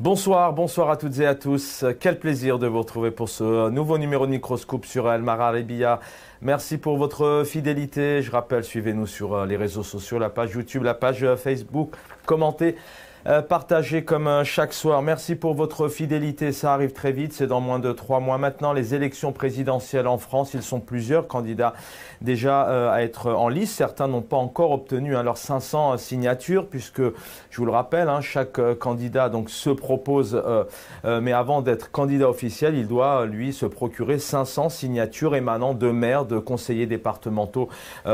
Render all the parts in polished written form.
Bonsoir, bonsoir à toutes et à tous. Quel plaisir de vous retrouver pour ce nouveau numéro de Microscope sur El Mararibia. Merci pour votre fidélité. Je rappelle, suivez-nous sur les réseaux sociaux, la page YouTube, la page Facebook. Commentez, partagez comme chaque soir. Merci pour votre fidélité. Ça arrive très vite. C'est dans moins de 3 mois maintenant. Les élections présidentielles en France, ils sont plusieurs candidats déjà à être en lice. Certains n'ont pas encore obtenu leurs 500 signatures puisque, je vous le rappelle, chaque candidat donc, se propose, mais avant d'être candidat officiel, il doit, lui, se procurer 500 signatures émanant de maires, de conseillers départementaux,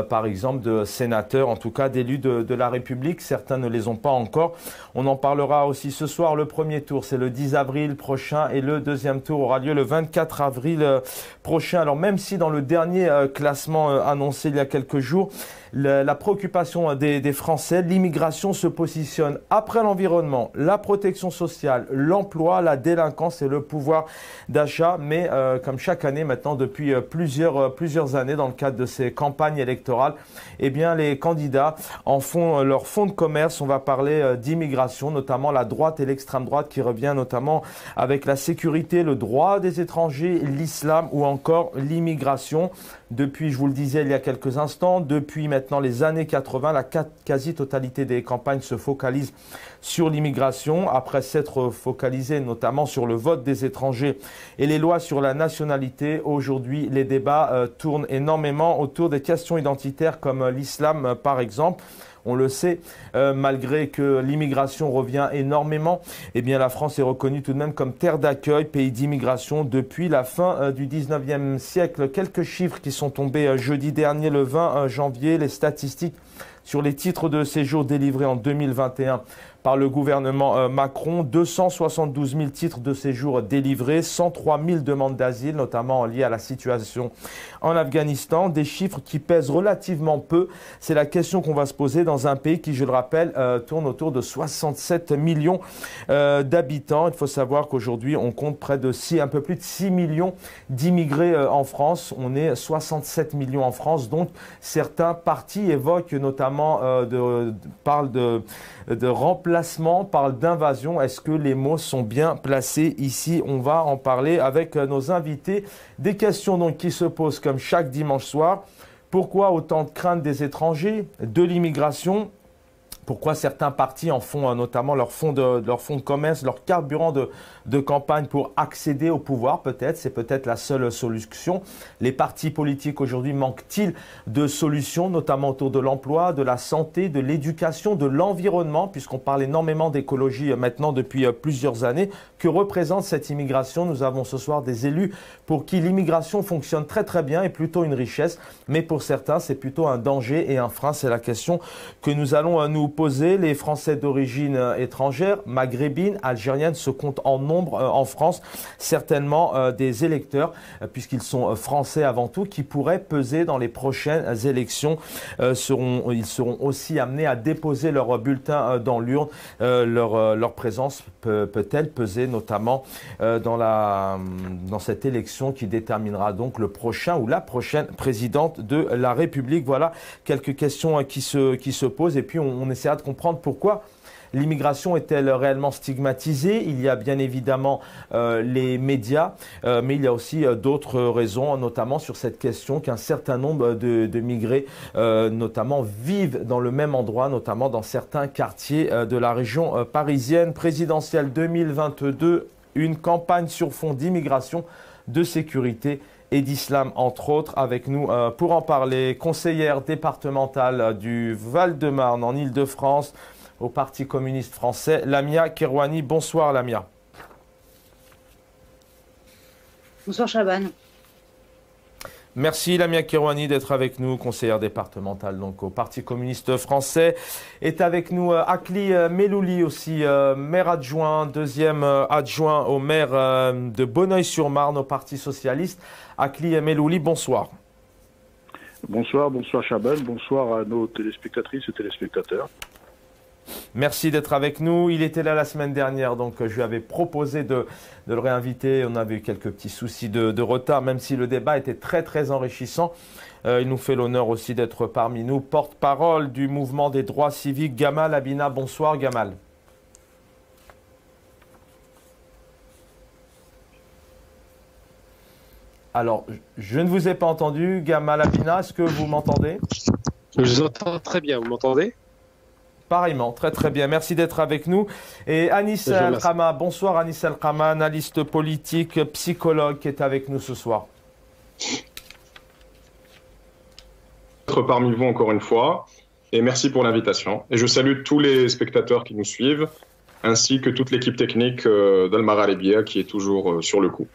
par exemple, de sénateurs, en tout cas d'élus de la République. Certains ne les ont pas encore. On en parlera aussi ce soir. Le premier tour, c'est le 10 avril prochain et le deuxième tour aura lieu le 24 avril prochain. Alors même si dans le dernier classement annoncé il y a quelques jours, la préoccupation des Français, l'immigration se positionne après l'environnement, la protection sociale, l'emploi, la délinquance et le pouvoir d'achat. Mais comme chaque année maintenant, depuis plusieurs années, dans le cadre de ces campagnes électorales, eh bien, les candidats en font leur fonds de commerce. On va parler d'immigration, notamment la droite et l'extrême droite qui revient notamment avec la sécurité, le droit des étrangers, l'islam ou encore l'immigration. Depuis, je vous le disais il y a quelques instants, depuis maintenant les années 80, la quasi-totalité des campagnes se focalise sur l'immigration, après s'être focalisée notamment sur le vote des étrangers et les lois sur la nationalité. Aujourd'hui, les débats tournent énormément autour des questions identitaires comme l'islam par exemple. On le sait, malgré que l'immigration revient énormément, eh bien la France est reconnue tout de même comme terre d'accueil, pays d'immigration depuis la fin du 19e siècle. Quelques chiffres qui sont tombés jeudi dernier, le 20 janvier, les statistiques sur les titres de séjour délivrés en 2021 par le gouvernement Macron. 272 000 titres de séjour délivrés, 103 000 demandes d'asile, notamment liées à la situation en Afghanistan. Des chiffres qui pèsent relativement peu. C'est la question qu'on va se poser dans un pays qui, je le rappelle, tourne autour de 67 millions d'habitants. Il faut savoir qu'aujourd'hui, on compte un peu plus de 6 millions d'immigrés en France. On est 67 millions en France. Donc, certains partis évoquent notamment, parlent de remplacement, parle d'invasion. Est-ce que les mots sont bien placés ici? On va en parler avec nos invités. Des questions donc qui se posent comme chaque dimanche soir. Pourquoi autant de crainte des étrangers, de l'immigration? Pourquoi certains partis en font notamment leur fonds de commerce, leur carburant de campagne pour accéder au pouvoir peut-être? C'est peut-être la seule solution. Les partis politiques aujourd'hui manquent-ils de solutions, notamment autour de l'emploi, de la santé, de l'éducation, de l'environnement, puisqu'on parle énormément d'écologie maintenant depuis plusieurs années. Que représente cette immigration? Nous avons ce soir des élus pour qui l'immigration fonctionne très très bien et plutôt une richesse, mais pour certains c'est plutôt un danger et un frein. C'est la question que nous allons nous poser. Les Français d'origine étrangère, maghrébine, algérienne, se comptent en nombre en France, certainement des électeurs, puisqu'ils sont français avant tout, qui pourraient peser dans les prochaines élections. Ils seront aussi amenés à déposer leur bulletin dans l'urne. Leur présence peut-elle peser notamment dans cette élection qui déterminera donc le prochain ou la prochaine présidente de la République? Voilà quelques questions qui se posent, et puis on essaiera de comprendre pourquoi l'immigration est-elle réellement stigmatisée. Il y a bien évidemment les médias, mais il y a aussi d'autres raisons, notamment sur cette question qu'un certain nombre de migrés, notamment, vivent dans le même endroit, notamment dans certains quartiers de la région parisienne. Présidentielle 2022, une campagne sur fond d'immigration, de sécurité et d'islam, entre autres. Avec nous pour en parler, conseillère départementale du Val-de-Marne en Île-de-France au Parti communiste français, Lamia Kerouani. Bonsoir Lamia. Bonsoir Chaban. Merci Lamia Kerouani d'être avec nous, conseillère départementale donc au Parti communiste français. Est avec nous Akli Melouli aussi, maire adjoint, deuxième adjoint au maire de Bonneuil-sur-Marne au Parti socialiste. Akli Melouli, bonsoir. Bonsoir Chaban, bonsoir à nos téléspectatrices et téléspectateurs. Merci d'être avec nous. Il était là la semaine dernière, donc je lui avais proposé de le réinviter. On avait eu quelques petits soucis de retard, même si le débat était très très enrichissant. Il nous fait l'honneur aussi d'être parmi nous. Porte-parole du mouvement des droits civiques, Gamal Abina. Bonsoir Gamal. Alors, je ne vous ai pas entendu. Gamal Abina, est-ce que vous m'entendez? Je vous entends très bien, vous m'entendez? Pareillement, très très bien. Merci d'être avec nous. Et Anis El-Khama, bonsoir Anis El-Khama, analyste politique, psychologue qui est avec nous ce soir. Être parmi vous encore une fois et merci pour l'invitation. Et je salue tous les spectateurs qui nous suivent ainsi que toute l'équipe technique d'Al Maralebia qui est toujours sur le coup.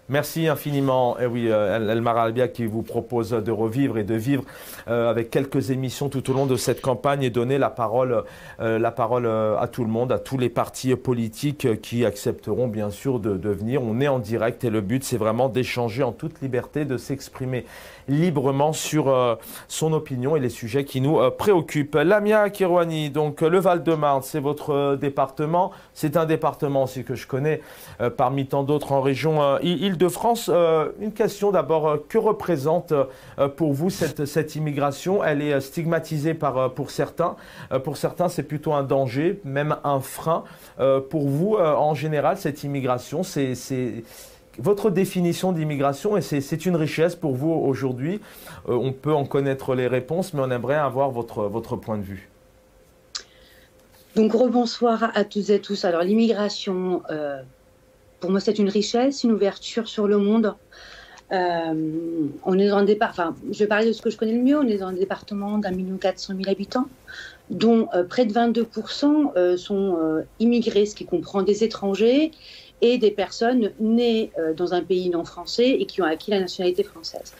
Merci infiniment. Et oui, El Maralebia qui vous propose de revivre et de vivre avec quelques émissions tout au long de cette campagne et donner la parole à tout le monde, à tous les partis politiques qui accepteront bien sûr de venir. On est en direct et le but c'est vraiment d'échanger en toute liberté, de s'exprimer librement sur son opinion et les sujets qui nous préoccupent. Lamia Kirouani, donc le Val-de-Marne, c'est votre département. C'est un département aussi que je connais parmi tant d'autres en région Île-de-France. Une question d'abord, que représente pour vous cette immigration? Elle est stigmatisée pour certains. Pour certains, c'est plutôt un danger, même un frein. Pour vous, en général, cette immigration, c'est votre définition d'immigration, et c'est une richesse pour vous aujourd'hui. On peut en connaître les réponses, mais on aimerait avoir votre point de vue. Donc, rebonsoir à toutes et tous. Alors, l'immigration, pour moi, c'est une richesse, une ouverture sur le monde. On est dans un département, je vais parler de ce que je connais le mieux, on est dans un département d'1 400 000 habitants, dont près de 22% sont immigrés, ce qui comprend des étrangers et des personnes nées dans un pays non français et qui ont acquis la nationalité française.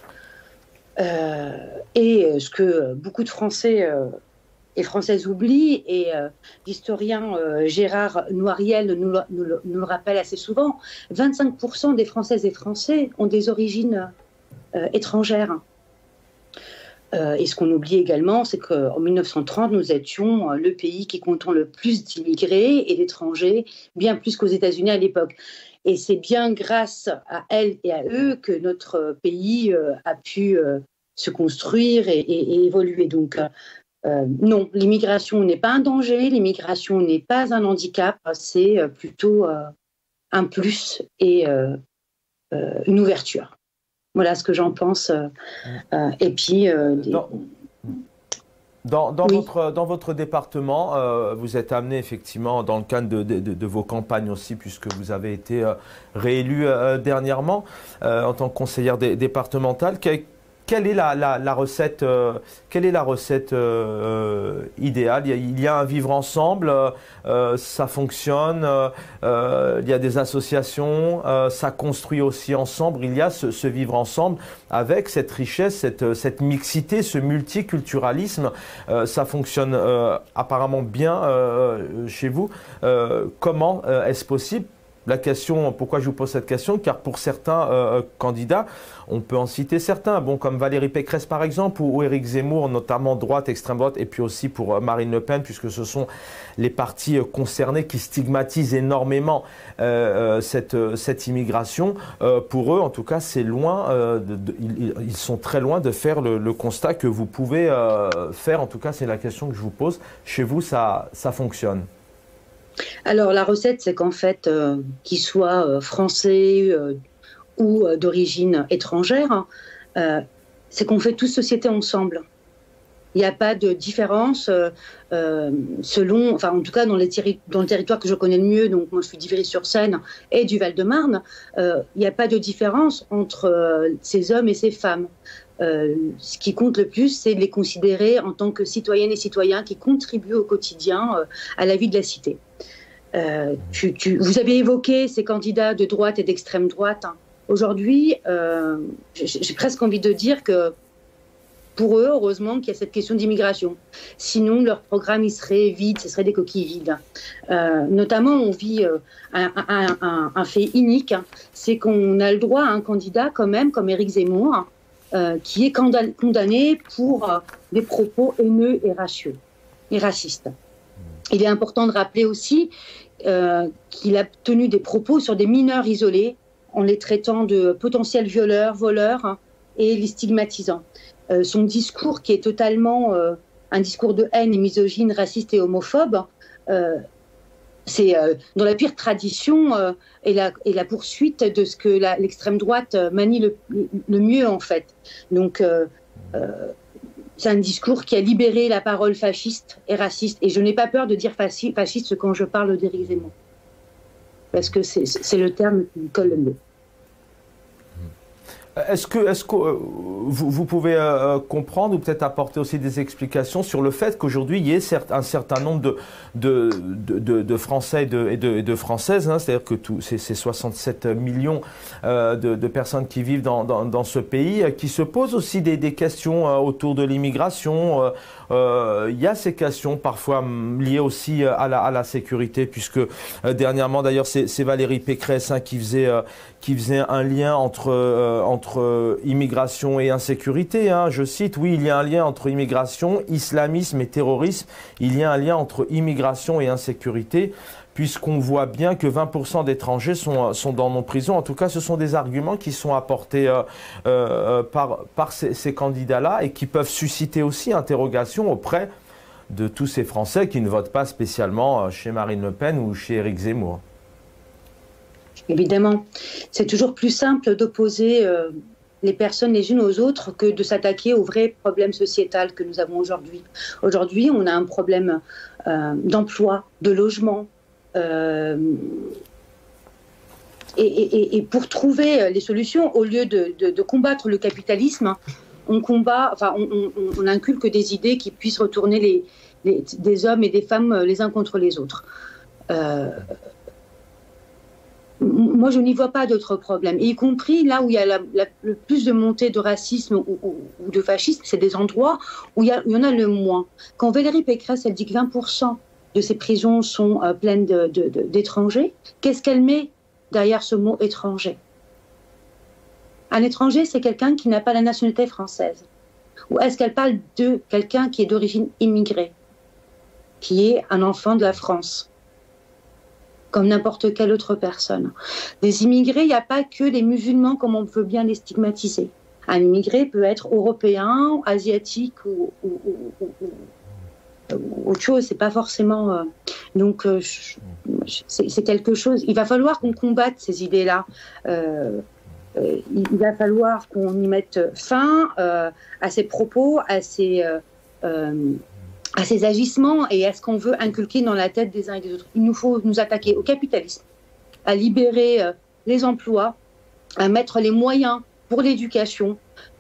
Et ce que beaucoup de Français et Françaises oublient, et l'historien Gérard Noiriel nous le rappelle assez souvent, 25% des Françaises et Français ont des origines étrangères. Et ce qu'on oublie également, c'est qu'en 1930, nous étions le pays qui comptant le plus d'immigrés et d'étrangers, bien plus qu'aux États-Unis à l'époque. Et c'est bien grâce à elles et à eux que notre pays a pu se construire et évoluer. Donc, non, l'immigration n'est pas un danger, l'immigration n'est pas un handicap, c'est plutôt un plus et une ouverture. Voilà ce que j'en pense. Et puis, dans votre département, vous êtes amené effectivement dans le cadre de vos campagnes aussi, puisque vous avez été réélu dernièrement en tant que conseillère départementale. Quelle est la recette, idéale? Il y a un vivre ensemble, ça fonctionne, il y a des associations, ça construit aussi ensemble. Il y a ce vivre ensemble avec cette richesse, cette mixité, ce multiculturalisme. Ça fonctionne apparemment bien chez vous. Comment est-ce possible? La question, pourquoi je vous pose cette question? Car pour certains candidats, on peut en citer certains, comme Valérie Pécresse par exemple, ou Éric Zemmour, notamment droite, extrême droite, et puis aussi pour Marine Le Pen, puisque ce sont les partis concernés qui stigmatisent énormément cette immigration. Pour eux, en tout cas, c'est loin, ils sont très loin de faire le constat que vous pouvez faire. En tout cas, c'est la question que je vous pose. Chez vous, ça fonctionne? Alors, la recette, c'est qu'en fait, qu'ils soient français ou d'origine étrangère, c'est qu'on fait tous société ensemble. Il n'y a pas de différence selon, enfin en tout cas dans le territoire que je connais le mieux, donc moi je suis d'Ivry-sur-Seine et du Val-de-Marne, il n'y a pas de différence entre ces hommes et ces femmes. Ce qui compte le plus, c'est de les considérer en tant que citoyennes et citoyens qui contribuent au quotidien à la vie de la cité. Vous avez évoqué ces candidats de droite et d'extrême droite. Aujourd'hui, j'ai presque envie de dire que pour eux, heureusement qu'il y a cette question d'immigration. Sinon, leur programme, il serait vide, ce serait des coquilles vides. Notamment, on vit un fait unique, c'est qu'on a le droit à un candidat quand même, comme Éric Zemmour, qui est condamné pour des propos haineux et racistes. Il est important de rappeler aussi qu'il a tenu des propos sur des mineurs isolés en les traitant de potentiels violeurs, voleurs et les stigmatisant. Son discours, qui est totalement un discours de haine et misogyne, raciste et homophobe, c'est dans la pire tradition et la poursuite de ce que l'extrême droite manie le mieux, en fait. Donc, c'est un discours qui a libéré la parole fasciste et raciste. Et je n'ai pas peur de dire fasciste quand je parle d'Éric Zemmour. Parce que c'est le terme qui me colle le mieux. Est-ce que vous pouvez comprendre ou peut-être apporter aussi des explications sur le fait qu'aujourd'hui il y ait un certain nombre de Français et de Françaises, hein, c'est-à-dire que ces 67 millions de personnes qui vivent dans ce pays, qui se posent aussi des questions autour de l'immigration. Il y a ces questions parfois liées aussi à la sécurité, puisque dernièrement d'ailleurs c'est Valérie Pécresse qui faisait un lien entre immigration et insécurité. Hein. Je cite, oui, il y a un lien entre immigration, islamisme et terrorisme. Il y a un lien entre immigration et insécurité, puisqu'on voit bien que 20% d'étrangers sont dans nos prisons. En tout cas, ce sont des arguments qui sont apportés par ces candidats-là et qui peuvent susciter aussi interrogation auprès de tous ces Français qui ne votent pas spécialement chez Marine Le Pen ou chez Éric Zemmour. Évidemment, c'est toujours plus simple d'opposer les personnes les unes aux autres que de s'attaquer au vrai problème sociétal que nous avons aujourd'hui. Aujourd'hui, on a un problème d'emploi, de logement. Et pour trouver les solutions, au lieu de combattre le capitalisme, on inculque des idées qui puissent retourner des hommes et des femmes les uns contre les autres. Moi, je n'y vois pas d'autres problèmes, y compris là où il y a le plus de montée de racisme ou de fascisme, c'est des endroits où il y en a le moins. Quand Valérie Pécresse, elle dit que 20% de ces prisons sont pleines d'étrangers, qu'est-ce qu'elle met derrière ce mot étranger? Un étranger, c'est quelqu'un qui n'a pas la nationalité française. Ou est-ce qu'elle parle de quelqu'un qui est d'origine immigrée, qui est un enfant de la France, comme n'importe quelle autre personne? Les immigrés, il n'y a pas que les musulmans comme on veut bien les stigmatiser. Un immigré peut être européen, asiatique ou autre chose, c'est pas forcément... Donc, c'est quelque chose... Il va falloir qu'on combatte ces idées-là. Il va falloir qu'on y mette fin à ces propos, à ces agissements et à ce qu'on veut inculquer dans la tête des uns et des autres. Il nous faut nous attaquer au capitalisme, à libérer les emplois, à mettre les moyens pour l'éducation,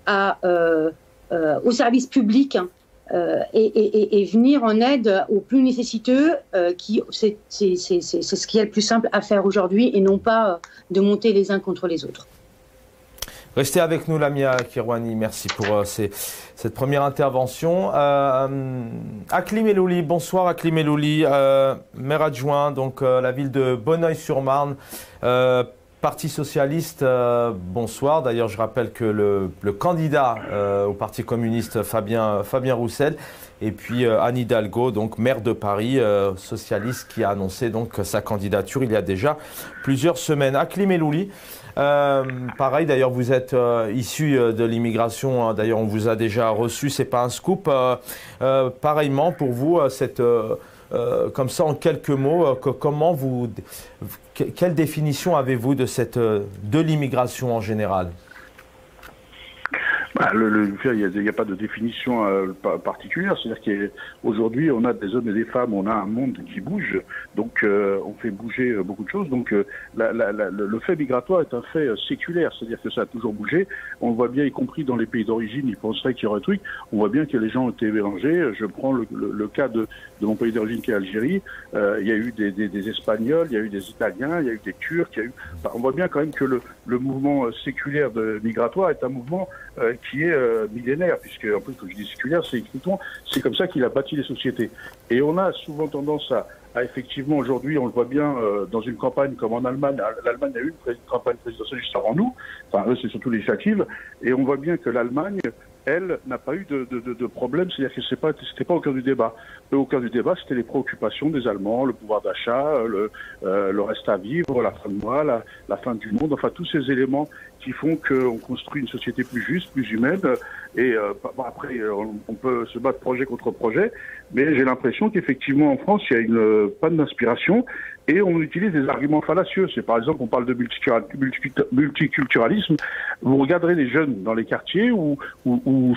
aux services publics et venir en aide aux plus nécessiteux. C'est ce qui est le plus simple à faire aujourd'hui et non pas de monter les uns contre les autres. Restez avec nous, Lamia Kirwani. Merci pour cette première intervention. Aklim Elouli, bonsoir Aklim Elouli, maire adjoint, donc la ville de Bonneuil-sur-Marne, Parti socialiste, bonsoir. D'ailleurs, je rappelle que le candidat au Parti communiste, Fabien Roussel, et puis Anne Hidalgo, donc maire de Paris, socialiste, qui a annoncé donc sa candidature il y a déjà plusieurs semaines. Aklim Elouli, pareil, d'ailleurs, vous êtes issu de l'immigration. D'ailleurs, on vous a déjà reçu. C'est pas un scoop. Pareillement pour vous, comme ça en quelques mots, quelle définition avez-vous de l'immigration en général? Il n'y a pas de définition particulière. C'est-à-dire qu'aujourd'hui, on a des hommes et des femmes, on a un monde qui bouge, donc on fait bouger beaucoup de choses. Donc le fait migratoire est un fait séculaire, c'est-à-dire que ça a toujours bougé. On le voit bien, y compris dans les pays d'origine, ils penseraient qu'il y aurait un truc. On voit bien que les gens ont été mélangés. Je prends le cas de mon pays d'origine qui est l'Algérie. Il y a eu des Espagnols, il y a eu des Italiens, il y a eu des Turcs. On voit bien quand même que le mouvement séculaire migratoire est un mouvement qui est millénaire, puisque en plus, quand je dis séculaire, c'est comme ça qu'il a bâti les sociétés. Et on a souvent tendance à effectivement, aujourd'hui, on le voit bien dans une campagne comme en Allemagne. L'Allemagne a eu une campagne présidentielle juste avant nous, enfin eux c'est surtout législative, et on voit bien que l'Allemagne, elle, n'a pas eu de problème, c'est-à-dire que c'était pas au cœur du débat. Au cœur du débat, c'était les préoccupations des Allemands, le pouvoir d'achat, le reste à vivre, la fin de mois, la fin du monde, enfin tous ces éléments qui font qu'on construit une société plus juste, plus humaine. Et après, on peut se battre projet contre projet, mais j'ai l'impression qu'effectivement en France, il y a une panne d'inspiration et on utilise des arguments fallacieux. C'est par exemple, on parle de multiculturalisme. Vous regarderez les jeunes dans les quartiers ou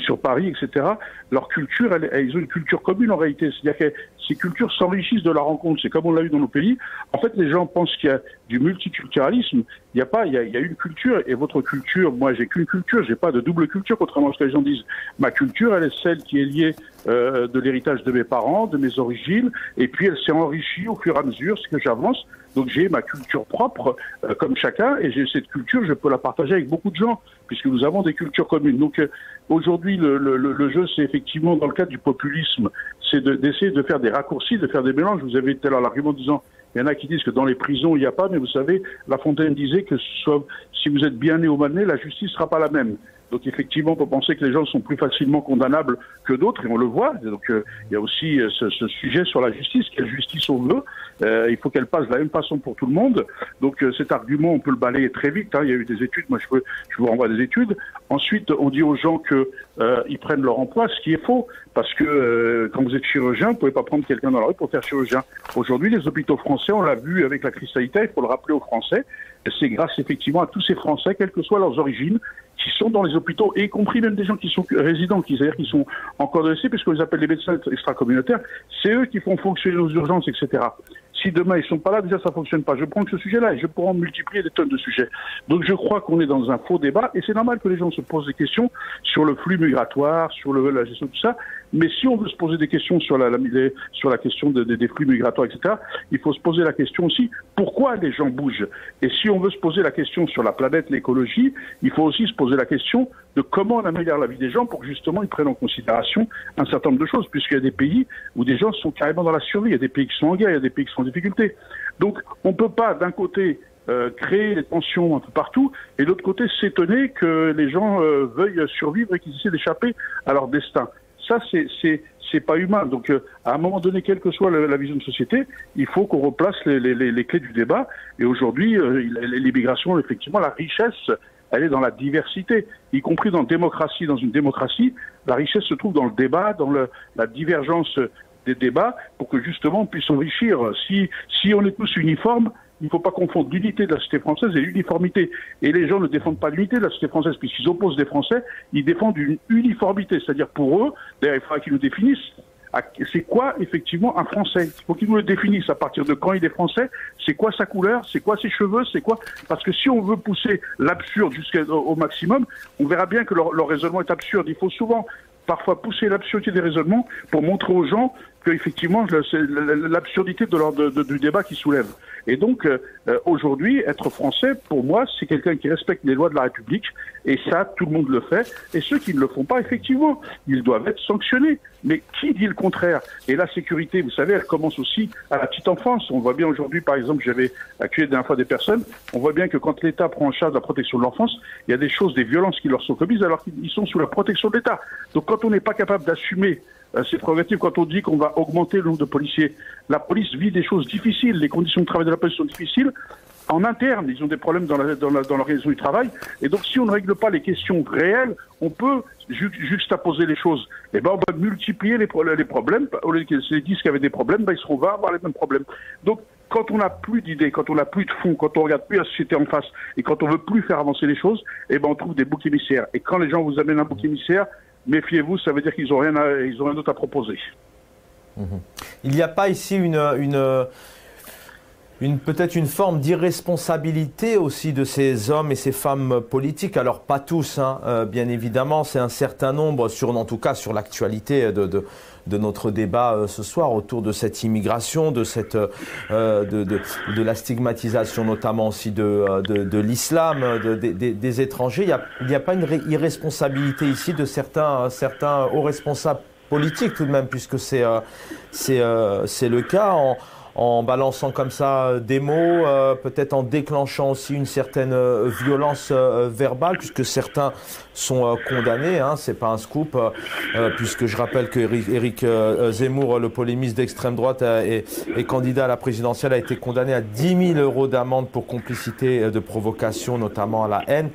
sur Paris, etc. Leur culture, ils ont une culture commune en réalité. C'est-à-dire que ces cultures s'enrichissent de la rencontre. C'est comme on l'a eu dans nos pays. En fait, les gens pensent qu'il y a du multiculturalisme. Il y a pas, il y a une culture et votre culture. Moi, j'ai qu'une culture. J'ai pas de double culture, contrairement à ce que les gens disent. Ma culture, elle est celle qui est liée de l'héritage de mes parents, de mes origines, et puis elle s'est enrichie au fur et à mesure, ce que j'avance. Donc j'ai ma culture propre, comme chacun, et j'ai cette culture, je peux la partager avec beaucoup de gens, puisque nous avons des cultures communes. Donc aujourd'hui, le jeu, c'est effectivement, dans le cadre du populisme, c'est d'essayer de faire des raccourcis, de faire des mélanges. Vous avez tout à l'heure l'argument disant, il y en a qui disent que dans les prisons, il n'y a pas, mais vous savez, La Fontaine disait que si vous êtes bien né ou mal né, la justice ne sera pas la même. Donc effectivement, on peut penser que les gens sont plus facilement condamnables que d'autres, et on le voit. Donc il y a aussi ce sujet sur la justice. Quelle justice on veut? Il faut qu'elle passe de la même façon pour tout le monde. Donc cet argument, on peut le balayer très vite. Hein. Il y a eu des études. Moi, je vous renvoie des études. Ensuite, on dit aux gens que ils prennent leur emploi, ce qui est faux, parce que quand vous êtes chirurgien, vous pouvez pas prendre quelqu'un dans la rue pour faire chirurgien. Aujourd'hui, les hôpitaux français, on l'a vu avec la crise sanitaire. Il faut le rappeler aux Français. C'est grâce effectivement à tous ces Français, quelles que soient leurs origines, qui sont dans les hôpitaux, et y compris même des gens qui sont résidents, c'est-à-dire qui sont encore dressés, puisqu'on les appelle les médecins extracommunautaires, c'est eux qui font fonctionner nos urgences, etc. Si demain ils sont pas là, déjà ça fonctionne pas. Je prends que ce sujet-là et je pourrais en multiplier des tonnes de sujets. Donc je crois qu'on est dans un faux débat, et c'est normal que les gens se posent des questions sur le flux migratoire, sur la gestion de tout ça. Mais si on veut se poser des questions sur la question des flux migratoires, etc., il faut se poser la question aussi, pourquoi les gens bougent? Et si on veut se poser la question sur la planète, l'écologie, il faut aussi se poser la question de comment on améliore la vie des gens pour que justement ils prennent en considération un certain nombre de choses, puisqu'il y a des pays où des gens sont carrément dans la survie, il y a des pays qui sont en guerre, il y a des pays qui sont en difficulté. Donc on ne peut pas d'un côté créer des tensions un peu partout, et de l'autre côté s'étonner que les gens veuillent survivre et qu'ils essaient d'échapper à leur destin. Ça, c'est pas humain. Donc, à un moment donné, quelle que soit la vision de société, il faut qu'on replace les clés du débat. Et aujourd'hui, l'immigration, effectivement, la richesse, elle est dans la diversité, y compris dans démocratie. Dans une démocratie, la richesse se trouve dans le débat, dans la divergence des débats, pour que justement on puisse s'enrichir. Si on est tous uniformes, il ne faut pas confondre l'unité de la société française et l'uniformité. Et les gens ne défendent pas l'unité de la société française, puisqu'ils opposent des Français, ils défendent une uniformité. C'est-à-dire pour eux, d'ailleurs il faudra qu'ils nous définissent, c'est quoi effectivement un Français? Il faut qu'ils nous le définissent à partir de quand il est Français, c'est quoi sa couleur, c'est quoi ses cheveux, c'est quoi... Parce que si on veut pousser l'absurde jusqu'au maximum, on verra bien que leur raisonnement est absurde. Il faut souvent parfois pousser l'absurdité des raisonnements pour montrer aux gens que effectivement c'est l'absurdité du débat qui soulève. Et donc aujourd'hui, être français, pour moi, c'est quelqu'un qui respecte les lois de la République, et ça, tout le monde le fait. Et ceux qui ne le font pas, effectivement, ils doivent être sanctionnés. Mais qui dit le contraire? Et la sécurité, vous savez, elle commence aussi à la petite enfance. On voit bien aujourd'hui, par exemple, j'avais accueilli la dernière fois des personnes, on voit bien que quand l'État prend en charge la protection de l'enfance, il y a des choses, des violences qui leur sont commises alors qu'ils sont sous la protection de l'État. Donc quand on n'est pas capable d'assumer ces prérogatives, quand on dit qu'on va augmenter le nombre de policiers, la police vit des choses difficiles, les conditions de travail de la police sont difficiles. En interne, ils ont des problèmes dans l'organisation du travail. Et donc, si on ne règle pas les questions réelles, on peut juxtaposer les choses. Et ben, on va multiplier les problèmes. Au lieu que ces 10 qui avaient des problèmes, ben, on va avoir les mêmes problèmes. Donc, quand on n'a plus d'idées, quand on n'a plus de fond, quand on regarde plus la société en face, et quand on veut plus faire avancer les choses, et ben, on trouve des boucs émissaires. Et quand les gens vous amènent un bouc émissaire, méfiez-vous, ça veut dire qu'ils ont rien d'autre à proposer. Il n'y a pas ici peut-être une forme d'irresponsabilité aussi de ces hommes et ces femmes politiques. Alors pas tous, hein, bien évidemment, c'est un certain nombre, en tout cas sur l'actualité de notre débat ce soir autour de cette immigration, de la stigmatisation notamment aussi de l'islam, des étrangers. Il n'y a pas une irresponsabilité ici de certains hauts responsables politiques tout de même, puisque c'est le cas en balançant comme ça des mots, peut-être en déclenchant aussi une certaine violence verbale, puisque certains sont condamnés, hein, c'est pas un scoop, puisque je rappelle que Éric Zemmour, le polémiste d'extrême droite et candidat à la présidentielle, a été condamné à 10 000 € d'amende pour complicité de provocation, notamment à la haine,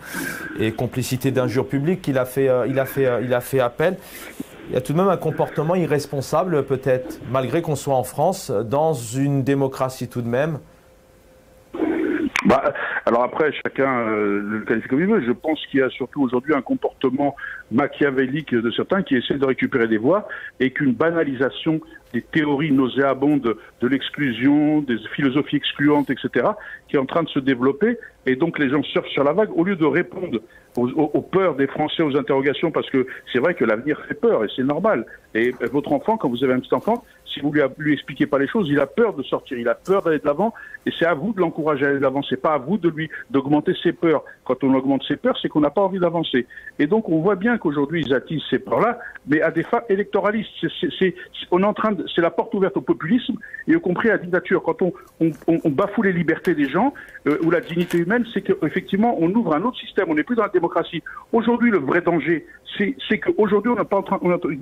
et complicité d'injure publique. Il a fait appel. Il y a tout de même un comportement irresponsable, peut-être, malgré qu'on soit en France, dans une démocratie tout de même, Alors après, chacun le qualifie comme il veut. Je pense qu'il y a surtout aujourd'hui un comportement machiavélique de certains qui essaient de récupérer des voix et qu'une banalisation des théories nauséabondes de l'exclusion, des philosophies excluantes, etc., qui est en train de se développer. Et donc les gens surfent sur la vague au lieu de répondre aux peurs des Français, aux interrogations, parce que c'est vrai que l'avenir fait peur et c'est normal. Et votre enfant, quand vous avez un petit enfant, si vous lui expliquez pas les choses, il a peur de sortir, il a peur d'aller de l'avant, et c'est à vous de l'encourager à aller de l'avant. C'est pas à vous d'augmenter ses peurs. Quand on augmente ses peurs, c'est qu'on n'a pas envie d'avancer. Et donc on voit bien qu'aujourd'hui ils attisent ces peurs-là, mais à des fins électoralistes. On est en train c'est la porte ouverte au populisme et y compris à la dictature. Quand on bafoue les libertés des gens ou la dignité humaine, c'est qu'effectivement on ouvre un autre système. On n'est plus dans la démocratie. Aujourd'hui, le vrai danger, c'est qu'aujourd'hui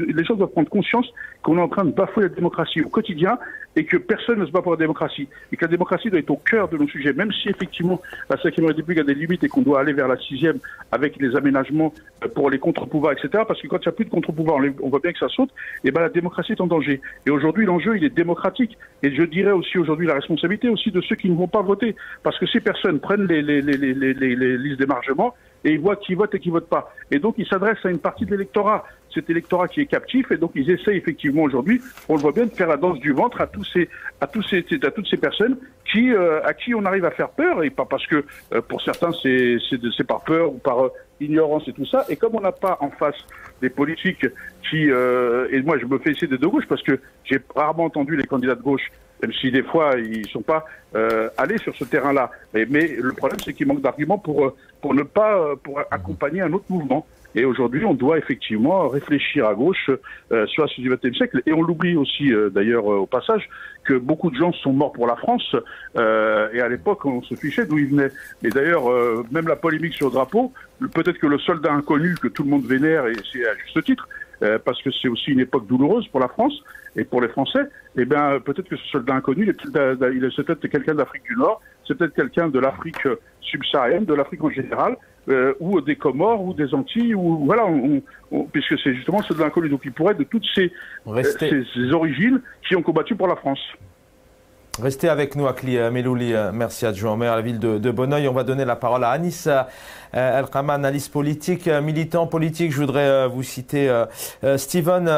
les gens doivent prendre conscience qu'on est en train de bafouer la démocratie au quotidien et que personne ne se bat pour la démocratie. Et que la démocratie doit être au cœur de nos sujets, même si effectivement la 5e République a des limites et qu'on doit aller vers la 6e avec les aménagements pour les contre-pouvoirs, etc. Parce que quand il n'y a plus de contre-pouvoirs, on voit bien que ça saute, et ben la démocratie est en danger. Et aujourd'hui, l'enjeu, il est démocratique. Et je dirais aussi aujourd'hui la responsabilité aussi de ceux qui ne vont pas voter. Parce que ces personnes prennent les listes d'émargement et ils voient qui vote et qui vote pas. Et donc, ils s'adressent à une partie de l'électorat. Cet électorat qui est captif, et donc ils essayent effectivement aujourd'hui, on le voit bien, de faire la danse du ventre à toutes ces personnes à qui on arrive à faire peur, et pas parce que pour certains c'est par peur ou par ignorance et tout ça. Et comme on n'a pas en face des politiques et moi je me fais essayer de gauche parce que j'ai rarement entendu les candidats de gauche, même si des fois ils sont pas allés sur ce terrain-là. Mais le problème c'est qu'il manque d'arguments pour accompagner un autre mouvement. Et aujourd'hui, on doit effectivement réfléchir à gauche sur la suite du XXe siècle. Et on l'oublie aussi, d'ailleurs, au passage, que beaucoup de gens sont morts pour la France. Et à l'époque, on se fichait d'où ils venaient. Et d'ailleurs, même la polémique sur le drapeau, peut-être que le soldat inconnu que tout le monde vénère, et c'est à juste titre, parce que c'est aussi une époque douloureuse pour la France et pour les Français, eh bien, peut-être que ce soldat inconnu, c'est peut-être quelqu'un d'Afrique du Nord, c'est peut-être quelqu'un de l'Afrique subsaharienne, de l'Afrique en général, ou des Comores, ou des Antilles, ou voilà, puisque c'est justement ceux de l'inconnu. Donc il pourrait être de toutes ces origines qui ont combattu pour la France. Restez avec nous, Akli Melouli. Merci, adjoint au maire à la ville de Bonneuil. On va donner la parole à Anis El-Khama, analyste politique, militant politique. Je voudrais vous citer Stephen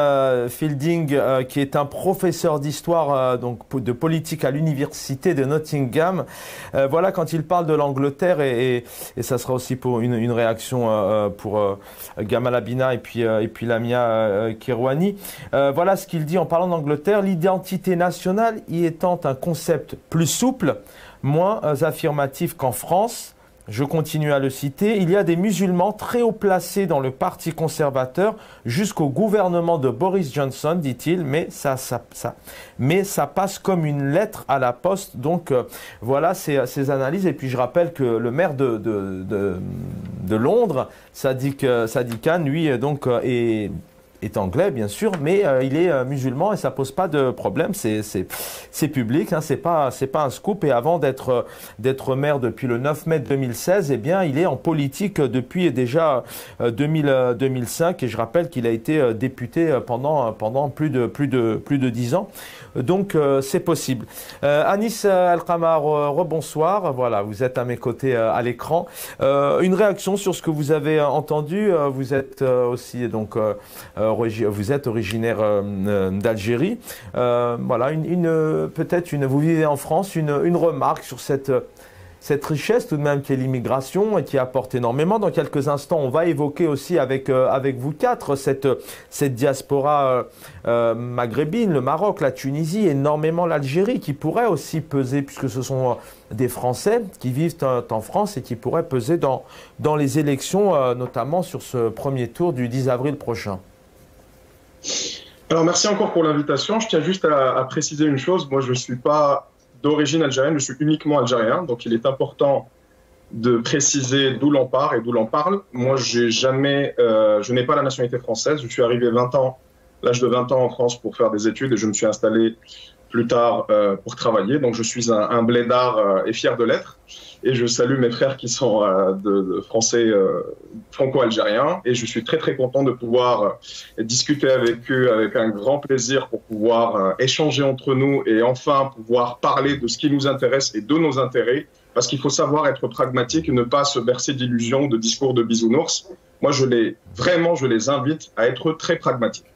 Fielding, qui est un professeur d'histoire donc de politique à l'université de Nottingham. Voilà, quand il parle de l'Angleterre, et ça sera aussi pour une réaction pour Gamal Abina et puis Lamia Kirouani. Voilà ce qu'il dit en parlant d'Angleterre. L'identité nationale y étant un concept plus souple, moins affirmatif qu'en France. Je continue à le citer. Il y a des musulmans très haut placés dans le parti conservateur jusqu'au gouvernement de Boris Johnson, dit-il, mais ça passe comme une lettre à la poste. Donc voilà ces analyses. Et puis je rappelle que le maire de Londres, Sadiq Khan, lui donc est anglais bien sûr, mais il est musulman et ça pose pas de problème. C'est public, hein, c'est pas un scoop. Et avant d'être maire depuis le 9 mai 2016, eh bien il est en politique depuis déjà 2005. Et je rappelle qu'il a été député pendant plus de 10 ans. Donc c'est possible. Anis El-Khama, rebonsoir. Voilà, vous êtes à mes côtés à l'écran. Une réaction sur ce que vous avez entendu. Vous êtes aussi donc vous êtes originaire d'Algérie. Voilà, vous vivez en France, une remarque sur cette richesse tout de même qui est l'immigration et qui apporte énormément. Dans quelques instants, on va évoquer aussi avec vous quatre cette diaspora maghrébine, le Maroc, la Tunisie, énormément l'Algérie qui pourrait aussi peser, puisque ce sont des Français qui vivent en France et qui pourraient peser dans les élections, notamment sur ce premier tour du 10 avril prochain. Alors merci encore pour l'invitation. Je tiens juste à préciser une chose. Moi, je ne suis pas d'origine algérienne, je suis uniquement algérien. Donc il est important de préciser d'où l'on part et d'où l'on parle. Moi, je n'ai pas la nationalité française. Je suis arrivé l'âge de 20 ans en France pour faire des études et je me suis installé plus tard pour travailler. Donc je suis un blédard et fier de l'être. Et je salue mes frères qui sont de français franco-algériens. Et je suis très très content de pouvoir discuter avec eux avec un grand plaisir pour pouvoir échanger entre nous et enfin pouvoir parler de ce qui nous intéresse et de nos intérêts parce qu'il faut savoir être pragmatique et ne pas se bercer d'illusions, de discours de bisounours. Moi, je les invite à être très pragmatiques.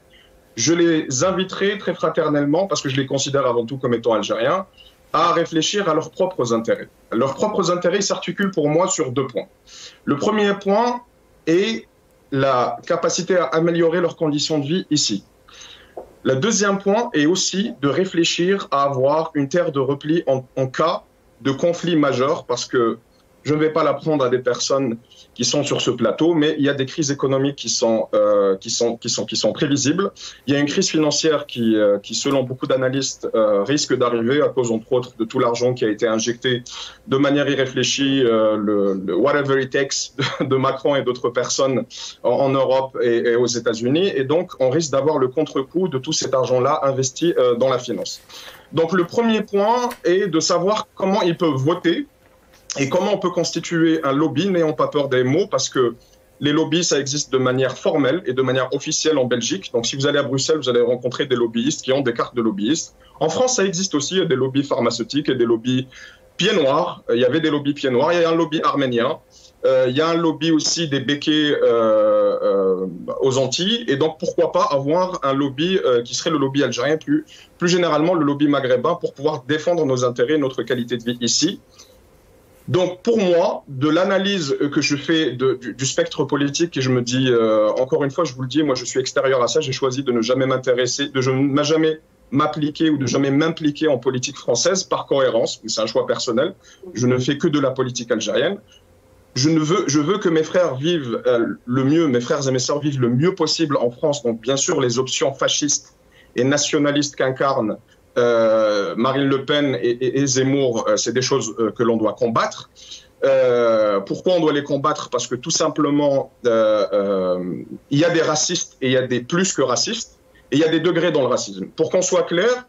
Je les inviterai très fraternellement, parce que je les considère avant tout comme étant algériens, à réfléchir à leurs propres intérêts. Leurs propres intérêts s'articulent pour moi sur 2 points. Le premier point est la capacité à améliorer leurs conditions de vie ici. Le deuxième point est aussi de réfléchir à avoir une terre de repli en cas de conflit majeur, parce que je ne vais pas l'apprendre à des personnes qui sont sur ce plateau, mais il y a des crises économiques qui sont prévisibles. Il y a une crise financière qui selon beaucoup d'analystes, risque d'arriver à cause, entre autres, de tout l'argent qui a été injecté de manière irréfléchie, le whatever it takes de Macron et d'autres personnes en Europe et aux États-Unis. Et donc, on risque d'avoir le contre-coup de tout cet argent-là investi dans la finance. Donc, le premier point est de savoir comment ils peuvent voter et comment on peut constituer un lobby, n'ayant pas peur des mots, parce que les lobbies, ça existe de manière formelle et de manière officielle en Belgique. Donc, si vous allez à Bruxelles, vous allez rencontrer des lobbyistes qui ont des cartes de lobbyistes. En France, ça existe aussi, il y a des lobbies pharmaceutiques et des lobbies pieds noirs. Il y avait des lobbies pieds noirs, il y a un lobby arménien. Il y a un lobby aussi des béquets aux Antilles. Et donc, pourquoi pas avoir un lobby qui serait le lobby algérien, plus généralement le lobby maghrébin, pour pouvoir défendre nos intérêts, notre qualité de vie ici. Donc, pour moi, de l'analyse que je fais du spectre politique, et je me dis, encore une fois, je vous le dis, moi, je suis extérieur à ça, j'ai choisi de ne jamais m'intéresser, de ne jamais m'appliquer ou de jamais m'impliquer en politique française par cohérence, c'est un choix personnel. Je ne fais que de la politique algérienne. Je veux que mes frères vivent le mieux, mes frères et mes sœurs vivent le mieux possible en France. Donc, bien sûr, les options fascistes et nationalistes qu'incarnent Marine Le Pen et Zemmour, c'est des choses que l'on doit combattre. Pourquoi on doit les combattre? Parce que tout simplement, il y a des racistes et il y a des plus que racistes, et il y a des degrés dans le racisme. Pour qu'on soit clair,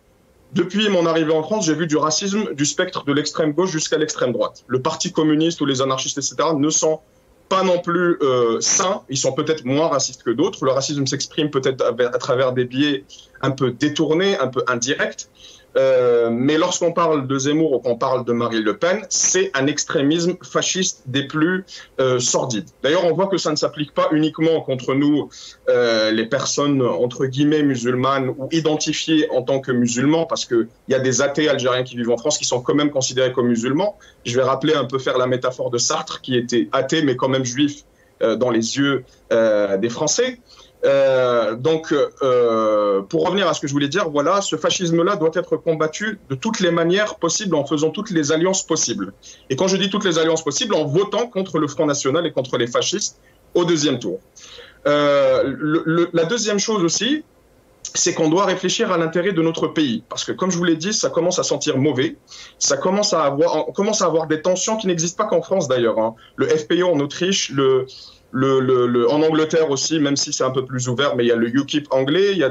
depuis mon arrivée en France, j'ai vu du racisme du spectre de l'extrême gauche jusqu'à l'extrême droite. Le Parti communiste ou les anarchistes, etc., ne sont pas non plus sains, ils sont peut-être moins racistes que d'autres. Le racisme s'exprime peut-être à travers des biais un peu détournés, un peu indirects. Mais lorsqu'on parle de Zemmour ou qu'on parle de Marine Le Pen, c'est un extrémisme fasciste des plus sordides. D'ailleurs, on voit que ça ne s'applique pas uniquement contre nous, les personnes entre guillemets musulmanes ou identifiées en tant que musulmans, parce qu'il y a des athées algériens qui vivent en France qui sont quand même considérés comme musulmans. Je vais rappeler un peu, faire la métaphore de Sartre, qui était athée mais quand même juif dans les yeux des Français. Donc, pour revenir à ce que je voulais dire, voilà, ce fascisme-là doit être combattu de toutes les manières possibles, en faisant toutes les alliances possibles. Et quand je dis toutes les alliances possibles, en votant contre le Front National et contre les fascistes au deuxième tour. La deuxième chose aussi, c'est qu'on doit réfléchir à l'intérêt de notre pays. Parce que, comme je vous l'ai dit, ça commence à sentir mauvais. On commence à avoir des tensions qui n'existent pas qu'en France, d'ailleurs, hein. Le FPÖ en Autriche, en Angleterre aussi, même si c'est un peu plus ouvert, mais il y a le UKIP anglais, il y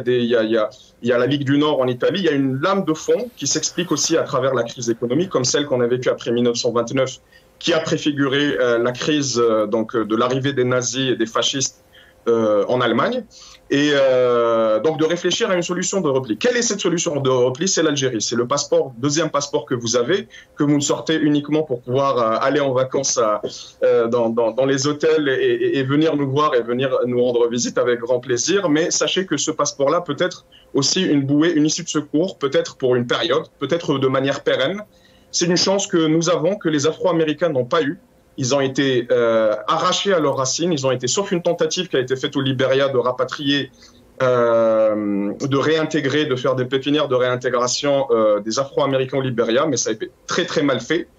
a la Ligue du Nord en Italie. Il y a une lame de fond qui s'explique aussi à travers la crise économique, comme celle qu'on a vécue après 1929, qui a préfiguré la crise de l'arrivée des nazis et des fascistes en Allemagne. Et donc de réfléchir à une solution de repli. Quelle est cette solution de repli? C'est l'Algérie. C'est le deuxième passeport que vous avez, que vous ne sortez uniquement pour pouvoir aller en vacances dans les hôtels et venir nous voir et venir nous rendre visite avec grand plaisir. Mais sachez que ce passeport-là peut être aussi une bouée, une issue de secours, peut-être pour une période, peut-être de manière pérenne. C'est une chance que nous avons, que les Afro-Américains n'ont pas eu. Ils ont été arrachés à leurs racines. Ils ont été, sauf une tentative qui a été faite au Libéria de rapatrier, de réintégrer, de faire des pépinières de réintégration des Afro-Américains au Libéria, mais ça a été très très mal fait.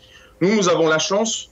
Nous avons la chance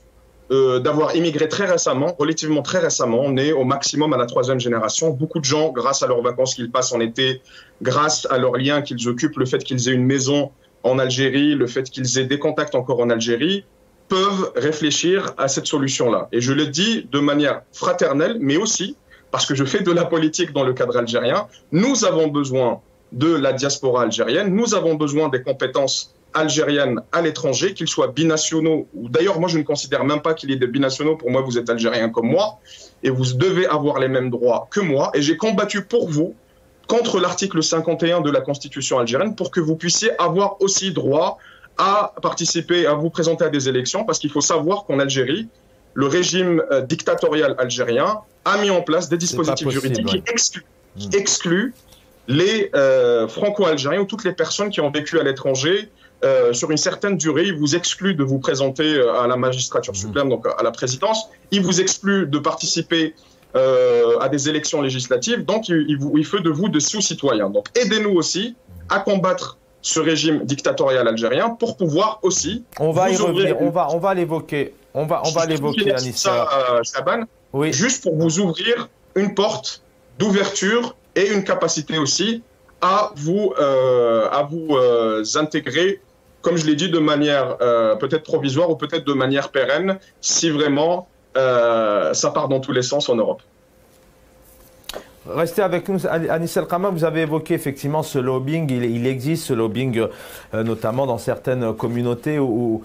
d'avoir immigré très récemment, relativement très récemment. On est au maximum à la 3e génération. Beaucoup de gens, grâce à leurs vacances qu'ils passent en été, grâce à leurs liens qu'ils occupent, le fait qu'ils aient une maison en Algérie, le fait qu'ils aient des contacts encore en Algérie, peuvent réfléchir à cette solution-là. Et je le dis de manière fraternelle, mais aussi parce que je fais de la politique dans le cadre algérien. Nous avons besoin de la diaspora algérienne, nous avons besoin des compétences algériennes à l'étranger, qu'ils soient binationaux, ou d'ailleurs moi je ne considère même pas qu'il y ait des binationaux, pour moi vous êtes algérien comme moi, et vous devez avoir les mêmes droits que moi, et j'ai combattu pour vous contre l'article 51 de la Constitution algérienne pour que vous puissiez avoir aussi droit à participer, à vous présenter à des élections, parce qu'il faut savoir qu'en Algérie, le régime dictatorial algérien a mis en place des dispositifs juridiques qui excluent les franco-algériens ou toutes les personnes qui ont vécu à l'étranger sur une certaine durée. Ils vous excluent de vous présenter à la magistrature suprême, donc à la présidence. Ils vous excluent de participer à des élections législatives. Donc, il fait de vous de sous-citoyens. Donc, aidez-nous aussi à combattre ce régime dictatorial algérien pour pouvoir aussi... On va y revenir, on va l'évoquer. On va l'évoquer, Anissa. Chaban, oui. Juste pour vous ouvrir une porte d'ouverture et une capacité aussi à vous intégrer, comme je l'ai dit, de manière peut-être provisoire ou peut-être de manière pérenne, si vraiment ça part dans tous les sens en Europe. Restez avec nous, Anis El Kama. Vous avez évoqué effectivement ce lobbying. Il existe ce lobbying notamment dans certaines communautés ou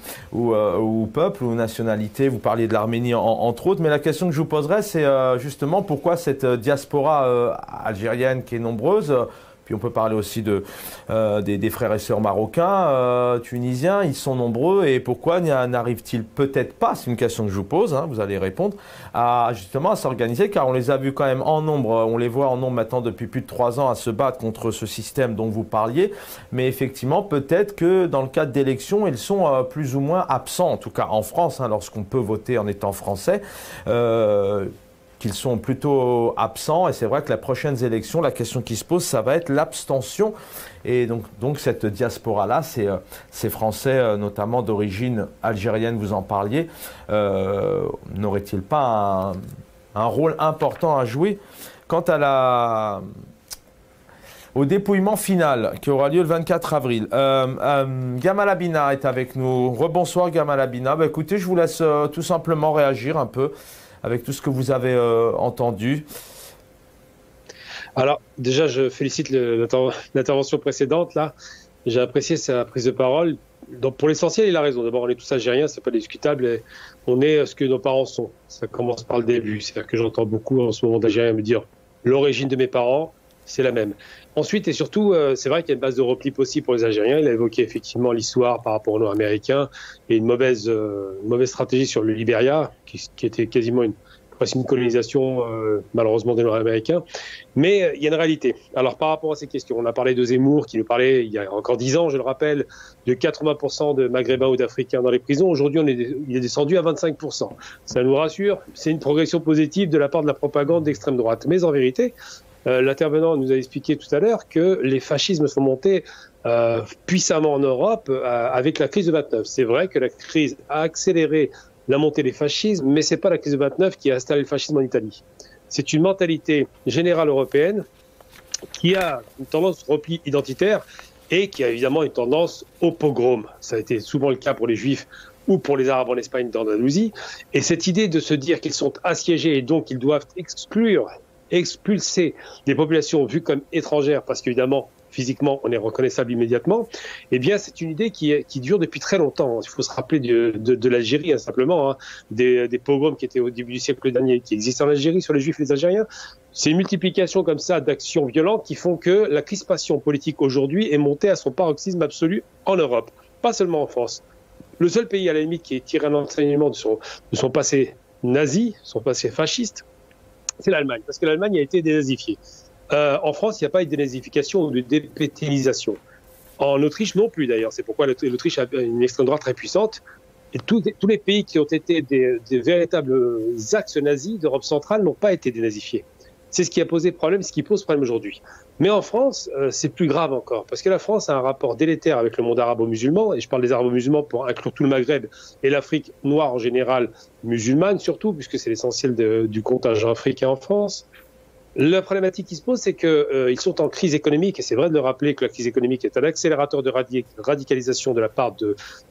peuples ou nationalités. Vous parliez de l'Arménie entre autres. Mais la question que je vous poserai, c'est justement pourquoi cette diaspora algérienne qui est nombreuse. Puis on peut parler aussi des frères et sœurs marocains, tunisiens, ils sont nombreux. Et pourquoi n'arrive-t-il peut-être pas, c'est une question que je vous pose, hein, vous allez répondre, justement à s'organiser, car on les a vus quand même en nombre, on les voit en nombre maintenant depuis plus de 3 ans à se battre contre ce système dont vous parliez. Mais effectivement, peut-être que dans le cadre d'élections, ils sont plus ou moins absents, en tout cas en France, hein, lorsqu'on peut voter en étant français. Qu'ils sont plutôt absents, et c'est vrai que les prochaines élections, la question qui se pose, ça va être l'abstention. Et donc cette diaspora-là, ces Français, notamment d'origine algérienne, vous en parliez, n'auraient-ils pas un rôle important à jouer quant au dépouillement final qui aura lieu le 24 avril. Gamal Abina est avec nous. Rebonsoir Gamal Abina. Écoutez, je vous laisse tout simplement réagir un peu avec tout ce que vous avez entendu. Alors, déjà, je félicite l'intervention précédente, là. J'ai apprécié sa prise de parole. Donc, pour l'essentiel, il a raison. D'abord, on est tous algériens, c'est pas discutable. Et on est ce que nos parents sont. Ça commence par le début. C'est-à-dire que j'entends beaucoup en ce moment d'Algériens me dire l'origine de mes parents, c'est la même. Ensuite, et surtout, c'est vrai qu'il y a une base de repli possible pour les Algériens. Il a évoqué effectivement l'histoire par rapport aux Nord-Américains et une mauvaise stratégie sur le Libéria, qui était quasiment presque une colonisation, malheureusement, des Nord-Américains. Mais il y a une réalité. Alors, par rapport à ces questions, on a parlé de Zemmour, qui nous parlait, il y a encore 10 ans, je le rappelle, de 80% de Maghrébins ou d'Africains dans les prisons. Aujourd'hui, il est descendu à 25%. Ça nous rassure. C'est une progression positive de la part de la propagande d'extrême droite. Mais en vérité, l'intervenant nous a expliqué tout à l'heure que les fascismes sont montés puissamment en Europe avec la crise de 29. C'est vrai que la crise a accéléré la montée des fascismes, mais c'est pas la crise de 29 qui a installé le fascisme en Italie. C'est une mentalité générale européenne qui a une tendance au repli identitaire et qui a évidemment une tendance au pogrom. Ça a été souvent le cas pour les Juifs ou pour les Arabes en Espagne d'Andalousie. Et cette idée de se dire qu'ils sont assiégés et donc qu'ils doivent expulser des populations vues comme étrangères, parce qu'évidemment, physiquement, on est reconnaissable immédiatement, eh bien, c'est une idée qui dure depuis très longtemps. Il faut se rappeler de l'Algérie, hein, simplement, hein, des pogroms qui étaient au début du siècle dernier, qui existaient en Algérie sur les Juifs et les Algériens. C'est une multiplication comme ça d'actions violentes qui font que la crispation politique aujourd'hui est montée à son paroxysme absolu en Europe, pas seulement en France. Le seul pays, à la limite, qui est tiré un enseignement de son passé nazi, son passé fasciste, c'est l'Allemagne, parce que l'Allemagne a été dénazifiée. En France, il n'y a pas eu de dénazification ou de dépétainisation. En Autriche non plus, d'ailleurs. C'est pourquoi l'Autriche a une extrême droite très puissante. Et tous les pays qui ont été des véritables axes nazis d'Europe centrale n'ont pas été dénazifiés. C'est ce qui a posé problème, ce qui pose problème aujourd'hui. Mais en France, c'est plus grave encore, parce que la France a un rapport délétère avec le monde arabo-musulman, et je parle des arabo-musulmans pour inclure tout le Maghreb et l'Afrique noire en général, musulmane surtout, puisque c'est l'essentiel du contingent africain en France. La problématique qui se pose, c'est qu'ils sont en crise économique, et c'est vrai de le rappeler que la crise économique est un accélérateur de radicalisation de la part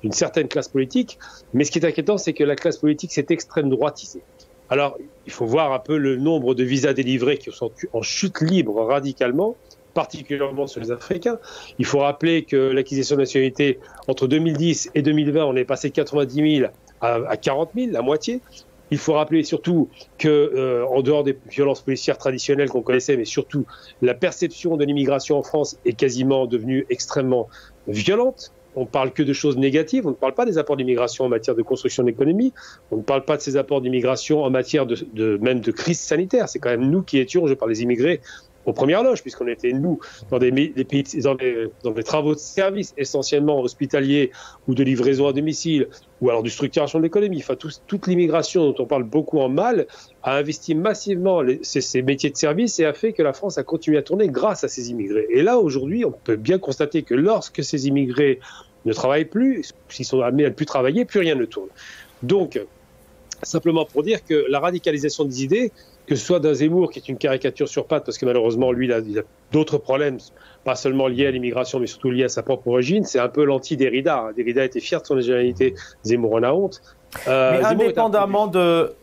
d'une certaine classe politique, mais ce qui est inquiétant, c'est que la classe politique s'est extrême droitisée. Alors, il faut voir un peu le nombre de visas délivrés qui sont en chute libre radicalement, particulièrement sur les Africains. Il faut rappeler que l'acquisition de nationalité, entre 2010 et 2020, on est passé de 90 000 à 40 000, la moitié. Il faut rappeler surtout que, en dehors des violences policières traditionnelles qu'on connaissait, mais surtout la perception de l'immigration en France est quasiment devenue extrêmement violente. on parle que de choses négatives, on ne parle pas des apports d'immigration en matière de construction de l'économie, on ne parle pas de ces apports d'immigration en matière même de crise sanitaire. C'est quand même nous qui étions, je parle des immigrés, aux premières loges, puisqu'on était, nous, dans des travaux de service essentiellement hospitaliers ou de livraison à domicile, ou alors de structuration de l'économie. Enfin, toute l'immigration dont on parle beaucoup en mal a investi massivement ces métiers de service et a fait que la France a continué à tourner grâce à ces immigrés. Et là, aujourd'hui, on peut bien constater que lorsque ces immigrés ne travaillent plus, s'ils sont amenés à ne plus travailler, plus rien ne tourne. Donc, simplement pour dire que la radicalisation des idées, que ce soit d'un Zemmour qui est une caricature sur pattes, parce que malheureusement, lui, il a d'autres problèmes, pas seulement liés à l'immigration, mais surtout liés à sa propre origine, c'est un peu l'anti-Derrida. Derrida était fier de son nationalité, Zemmour en a honte. Mais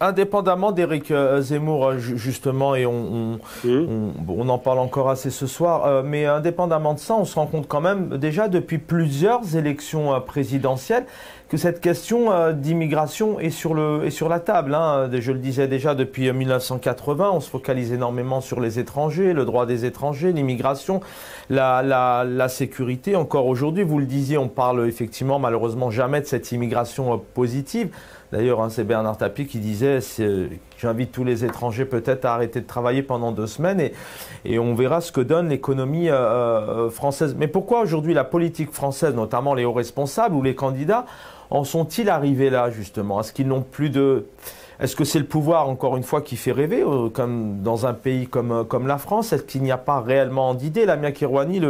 indépendamment d'Éric Zemmour, justement, et on en parle encore assez ce soir, mais indépendamment de ça, on se rend compte quand même déjà depuis plusieurs élections présidentielles que cette question d'immigration est sur la table. Hein. Je le disais déjà depuis 1980, on se focalise énormément sur les étrangers, le droit des étrangers, l'immigration, la sécurité. Encore aujourd'hui, vous le disiez, on parle effectivement malheureusement jamais de cette immigration positive. D'ailleurs, c'est Bernard Tapie qui disait j'invite tous les étrangers peut-être à arrêter de travailler pendant 2 semaines et on verra ce que donne l'économie française. Mais pourquoi aujourd'hui la politique française, notamment les hauts responsables ou les candidats, en sont-ils arrivés là justement? Est-ce qu'ils n'ont plus de... Est-ce que c'est le pouvoir, encore une fois, qui fait rêver, comme dans un pays comme la France? Est-ce qu'il n'y a pas réellement d'idées? Lamia Kirouani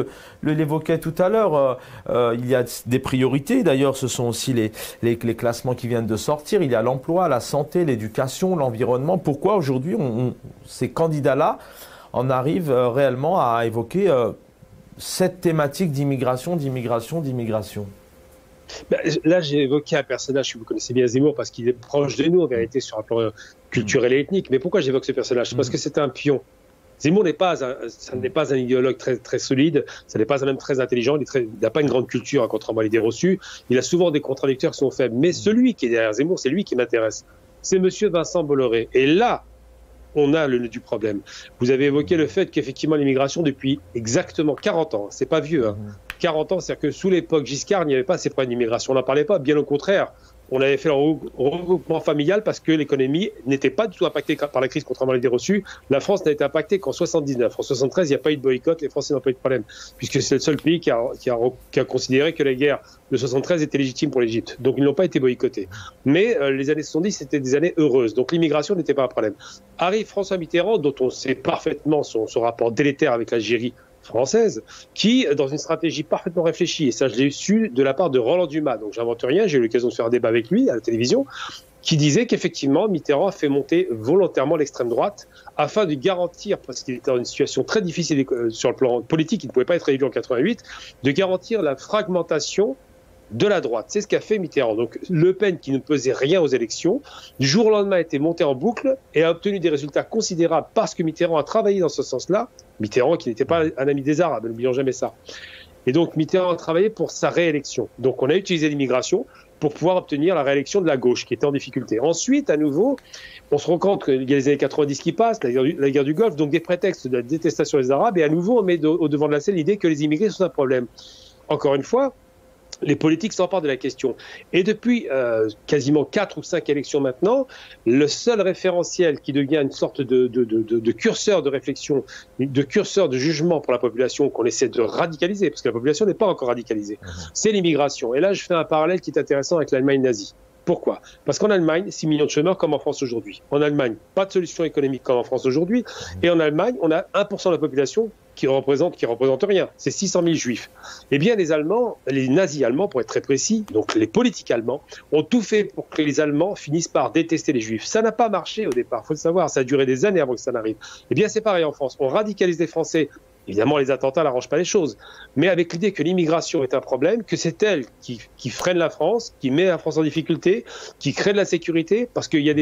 l'évoquait tout à l'heure. Il y a des priorités. D'ailleurs, ce sont aussi les classements qui viennent de sortir. Il y a l'emploi, la santé, l'éducation, l'environnement. Pourquoi aujourd'hui, ces candidats-là en arrivent réellement à évoquer cette thématique d'immigration? Là, j'ai évoqué un personnage que vous connaissez bien, Zemmour, parce qu'il est proche de nous, en vérité, sur un plan culturel et ethnique. Mais pourquoi j'évoque ce personnage? Parce que c'est un pion. Zemmour n'est pas un idéologue très, très solide, ça n'est pas un homme très intelligent, il n'a pas une grande culture, contrairement à l'idée reçue. Il a souvent des contradicteurs qui sont faibles. Mais celui qui est derrière Zemmour, c'est lui qui m'intéresse. C'est monsieur Vincent Bolloré. Et là, on a le nœud du problème. Vous avez évoqué le fait qu'effectivement, l'immigration, depuis exactement 40 ans, c'est pas vieux, 40 ans, c'est-à-dire que sous l'époque Giscard, il n'y avait pas ces problèmes d'immigration. On n'en parlait pas, bien au contraire. On avait fait le regroupement familial parce que l'économie n'était pas du tout impactée par la crise, contrairement à l'idée reçue. La France n'a été impactée qu'en 79. En 73, il n'y a pas eu de boycott, les Français n'ont pas eu de problème, puisque c'est le seul pays qui a considéré que la guerre de 73 était légitime pour l'Égypte. Donc ils n'ont pas été boycottés. Mais les années 70, c'était des années heureuses. Donc l'immigration n'était pas un problème. Arrive François Mitterrand, dont on sait parfaitement son rapport délétère avec l'Algérie française, qui, dans une stratégie parfaitement réfléchie, et ça je l'ai su de la part de Roland Dumas, donc j'invente rien, j'ai eu l'occasion de faire un débat avec lui à la télévision, qui disait qu'effectivement Mitterrand a fait monter volontairement l'extrême droite afin de garantir, parce qu'il était dans une situation très difficile sur le plan politique, il ne pouvait pas être élu en 88, de garantir la fragmentation de la droite. C'est ce qu'a fait Mitterrand. Donc Le Pen, qui ne pesait rien aux élections, du jour au lendemain a été monté en boucle et a obtenu des résultats considérables parce que Mitterrand a travaillé dans ce sens-là. Mitterrand qui n'était pas un ami des Arabes, n'oublions jamais ça. Et donc Mitterrand a travaillé pour sa réélection. Donc on a utilisé l'immigration pour pouvoir obtenir la réélection de la gauche qui était en difficulté. Ensuite, à nouveau, on se rend compte qu'il y a les années 90 qui passent, la guerre du Golfe, donc des prétextes de la détestation des Arabes, et à nouveau on met au devant de la scène l'idée que les immigrés sont un problème. Encore une fois, les politiques s'emparent de la question. Et depuis quasiment 4 ou 5 élections maintenant, le seul référentiel qui devient une sorte de curseur de réflexion, de curseur de jugement pour la population qu'on essaie de radicaliser, parce que la population n'est pas encore radicalisée, c'est l'immigration. Et là, je fais un parallèle qui est intéressant avec l'Allemagne nazie. Pourquoi? Parce qu'en Allemagne, 6 millions de chômeurs comme en France aujourd'hui. En Allemagne, pas de solution économique comme en France aujourd'hui. Et en Allemagne, on a 1% de la population qui représente rien. C'est 600 000 juifs. Eh bien, les Allemands, les nazis allemands, pour être très précis, donc les politiques allemands, ont tout fait pour que les Allemands finissent par détester les juifs. Ça n'a pas marché au départ, il faut le savoir. Ça a duré des années avant que ça n'arrive. Eh bien, c'est pareil en France. On radicalise les Français. Évidemment, les attentats n'arrangent pas les choses. Mais avec l'idée que l'immigration est un problème, que c'est elle qui freine la France, qui met la France en difficulté, qui crée de la sécurité, parce qu'il y a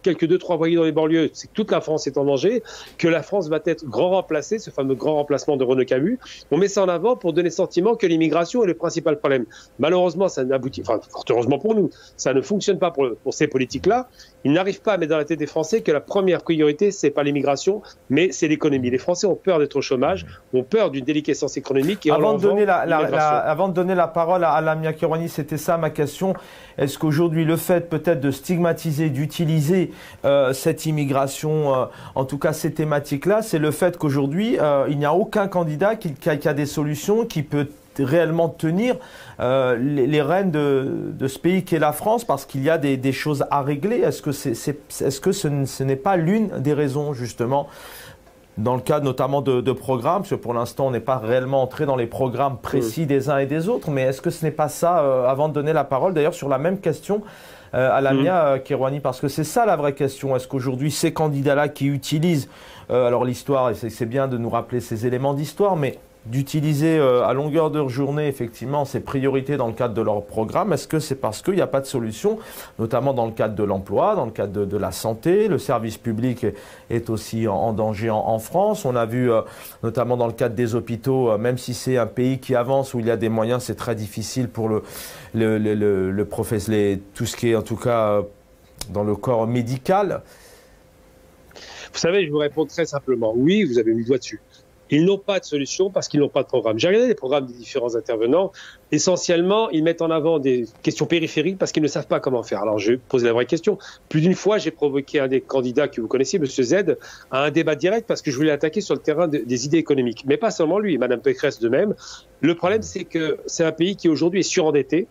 quelques 2-3 voyous dans les banlieues, c'est que toute la France est en danger, que la France va être grand remplacée, ce fameux grand remplacement de Renaud Camus. On met ça en avant pour donner le sentiment que l'immigration est le principal problème. Malheureusement, ça n'aboutit, enfin, fort heureusement pour nous, ça ne fonctionne pas pour ces politiques-là. Ils n'arrivent pas à mettre dans la tête des Français que la première priorité, c'est pas l'immigration, mais c'est l'économie. Les Français ont peur d'être au chômage. ont peur d'une déliquescence économique. Et avant de donner la parole à Lamia Kirouani, c'était ça ma question. Est-ce qu'aujourd'hui, le fait peut-être de stigmatiser, d'utiliser cette immigration, en tout cas ces thématiques-là, c'est le fait qu'aujourd'hui, il n'y a aucun candidat qui a des solutions, qui peut réellement tenir les rênes de ce pays qu'est la France, parce qu'il y a des choses à régler. Est-ce que, ce n'est pas l'une des raisons, justement, dans le cadre notamment de programmes, parce que pour l'instant, on n'est pas réellement entré dans les programmes précis des uns et des autres, mais est-ce que ce n'est pas ça, avant de donner la parole, d'ailleurs, sur la même question à Lamia Kirouani, parce que c'est ça la vraie question. Est-ce qu'aujourd'hui, ces candidats-là qui utilisent, alors l'histoire, et c'est bien de nous rappeler ces éléments d'histoire, mais d'utiliser à longueur de journée, effectivement, ces priorités dans le cadre de leur programme, est-ce que c'est parce qu'il n'y a pas de solution, notamment dans le cadre de l'emploi, dans le cadre de la santé? Le service public est aussi en danger en France. On a vu, notamment dans le cadre des hôpitaux, même si c'est un pays qui avance, où il y a des moyens, c'est très difficile pour le professeur, tout ce qui est en tout cas dans le corps médical. Vous savez, je vous réponds très simplement. Oui, vous avez mis le doigt dessus. Ils n'ont pas de solution parce qu'ils n'ont pas de programme. J'ai regardé les programmes des différents intervenants. Essentiellement, ils mettent en avant des questions périphériques parce qu'ils ne savent pas comment faire. Alors, je vais poser la vraie question. Plus d'une fois, j'ai provoqué un des candidats que vous connaissez, M. Z, à un débat direct parce que je voulais attaquer sur le terrain des idées économiques. Mais pas seulement lui, Mme Pécresse de même. Le problème, c'est que c'est un pays qui aujourd'hui est surendetté,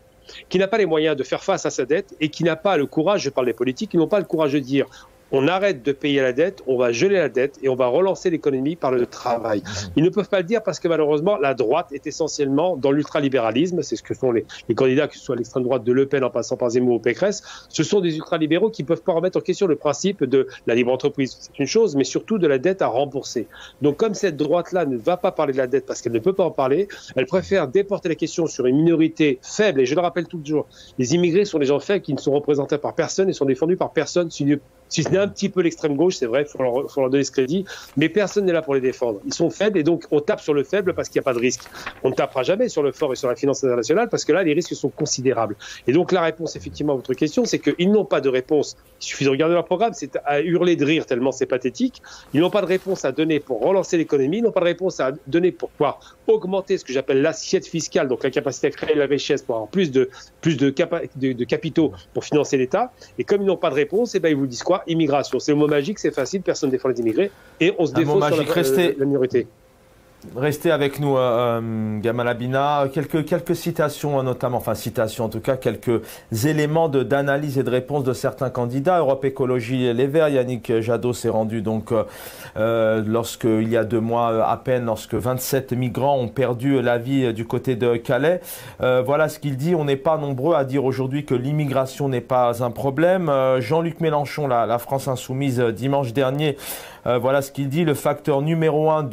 qui n'a pas les moyens de faire face à sa dette et qui n'a pas le courage, je parle des politiques, qui n'ont pas le courage de dire on arrête de payer la dette, on va geler la dette et on va relancer l'économie par le travail. Ils ne peuvent pas le dire parce que malheureusement, la droite est essentiellement dans l'ultralibéralisme. C'est ce que sont les candidats, que ce soit l'extrême droite de Le Pen en passant par Zemmour ou Pécresse. Ce sont des ultralibéraux qui ne peuvent pas remettre en question le principe de la libre entreprise. C'est une chose, mais surtout de la dette à rembourser. Donc comme cette droite-là ne va pas parler de la dette parce qu'elle ne peut pas en parler, elle préfère déporter la question sur une minorité faible. Et je le rappelle toujours, les immigrés sont des gens faibles qui ne sont représentés par personne et sont défendus par personne, si ce n'est un petit peu l'extrême gauche, c'est vrai, il faut leur donner ce crédit, mais personne n'est là pour les défendre. Ils sont faibles et donc on tape sur le faible parce qu'il n'y a pas de risque. On ne tapera jamais sur le fort et sur la finance internationale parce que là, les risques sont considérables. Et donc la réponse, effectivement, à votre question, c'est qu'ils n'ont pas de réponse. Il suffit de regarder leur programme, c'est à hurler de rire tellement c'est pathétique. Ils n'ont pas de réponse à donner pour relancer l'économie, ils n'ont pas de réponse à donner pour pouvoir augmenter ce que j'appelle l'assiette fiscale, donc la capacité à créer la richesse pour avoir plus de capitaux pour financer l'État. Et comme ils n'ont pas de réponse, eh ben, ils vous disent quoi? Immigration. C'est le mot magique, c'est facile, personne ne défend les immigrés et on se défend sur la minorité. Restez avec nous, Gamal Abina. Quelques citations, notamment, enfin citations en tout cas, quelques éléments d'analyse et de réponse de certains candidats. Europe Écologie Les Verts, Yannick Jadot s'est rendu donc lorsqu'il y a 2 mois à peine, lorsque 27 migrants ont perdu la vie du côté de Calais. Voilà ce qu'il dit. On n'est pas nombreux à dire aujourd'hui que l'immigration n'est pas un problème. Jean-Luc Mélenchon, la France Insoumise, dimanche dernier, voilà ce qu'il dit. Le facteur numéro 1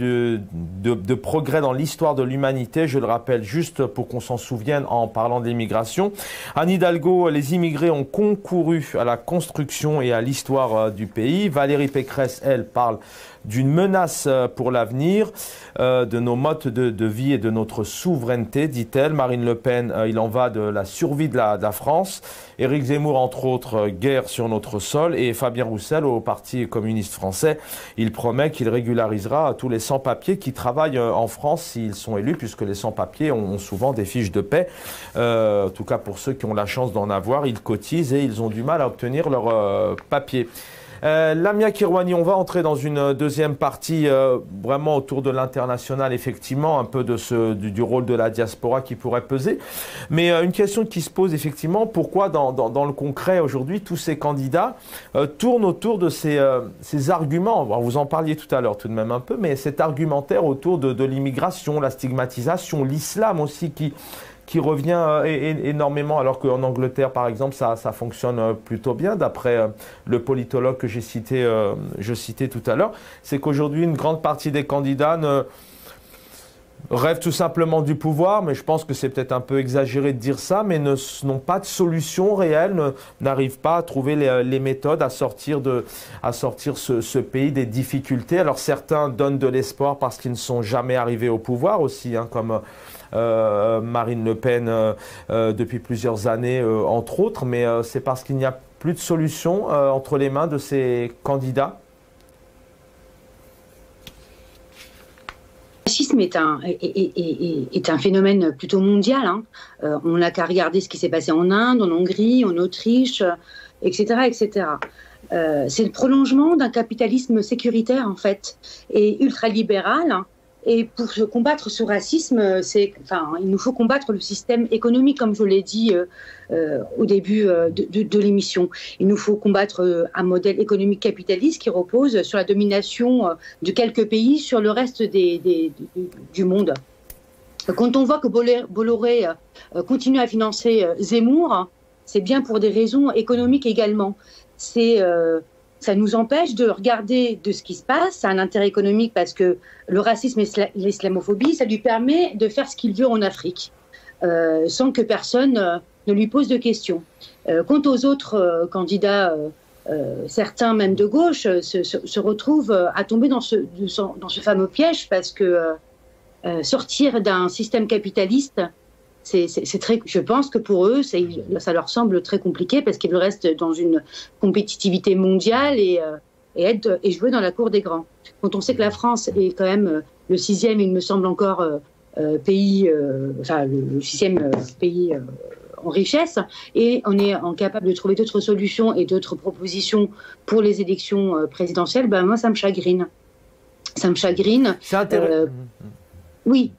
de progrès dans l'histoire de l'humanité, je le rappelle juste pour qu'on s'en souvienne en parlant de l'immigration. Anne Hidalgo, les immigrés ont concouru à la construction et à l'histoire du pays. Valérie Pécresse, elle, parle d'une menace pour l'avenir, de nos modes de vie et de notre souveraineté, dit-elle. Marine Le Pen, il en va de la survie de la France. Éric Zemmour, entre autres, guerre sur notre sol. Et Fabien Roussel, au Parti communiste français, il promet qu'il régularisera tous les sans-papiers qui travaillent en France s'ils sont élus, puisque les sans-papiers ont souvent des fiches de paie. En tout cas, pour ceux qui ont la chance d'en avoir, ils cotisent et ils ont du mal à obtenir leur papier. Lamia Kirouani, on va entrer dans une deuxième partie vraiment autour de l'international, effectivement, un peu du rôle de la diaspora qui pourrait peser. Mais une question qui se pose effectivement, pourquoi dans le concret aujourd'hui, tous ces candidats tournent autour de ces arguments. Alors, vous en parliez tout à l'heure tout de même un peu, mais cet argumentaire autour de l'immigration, la stigmatisation, l'islam aussi qui revient énormément, alors qu'en Angleterre, par exemple, ça fonctionne plutôt bien, d'après le politologue que je citais tout à l'heure. C'est qu'aujourd'hui, une grande partie des candidats rêvent tout simplement du pouvoir, mais je pense que c'est peut-être un peu exagéré de dire ça, mais n'ont pas de solution réelle, n'arrivent pas à trouver les méthodes à sortir ce pays des difficultés. Alors certains donnent de l'espoir parce qu'ils ne sont jamais arrivés au pouvoir aussi, hein, comme Marine Le Pen depuis plusieurs années, entre autres, mais c'est parce qu'il n'y a plus de solution entre les mains de ces candidats. racisme est un phénomène plutôt mondial. Hein. On n'a qu'à regarder ce qui s'est passé en Inde, en Hongrie, en Autriche, etc., etc. C'est le prolongement d'un capitalisme sécuritaire, en fait, et ultralibéral. Hein. Et pour combattre ce racisme, il nous faut combattre le système économique, comme je l'ai dit au début de l'émission. Il nous faut combattre un modèle économique capitaliste qui repose sur la domination de quelques pays sur le reste du monde. Quand on voit que Bolloré continue à financer Zemmour, c'est bien pour des raisons économiques également. Ça nous empêche de regarder de ce qui se passe. C'est un intérêt économique parce que le racisme et l'islamophobie, ça lui permet de faire ce qu'il veut en Afrique, sans que personne ne lui pose de questions. Quant aux autres candidats, certains même de gauche, se retrouvent à tomber dans ce fameux piège parce que sortir d'un système capitaliste, je pense que pour eux, ça leur semble très compliqué parce qu'ils restent dans une compétitivité mondiale et jouer dans la cour des grands. Quand on sait que la France est quand même le 6e, il me semble encore, pays, le 6e pays en richesse, et on est incapable de trouver d'autres solutions et d'autres propositions pour les élections présidentielles, moi, ça me chagrine. Ça me chagrine. C'est intéressant. Oui.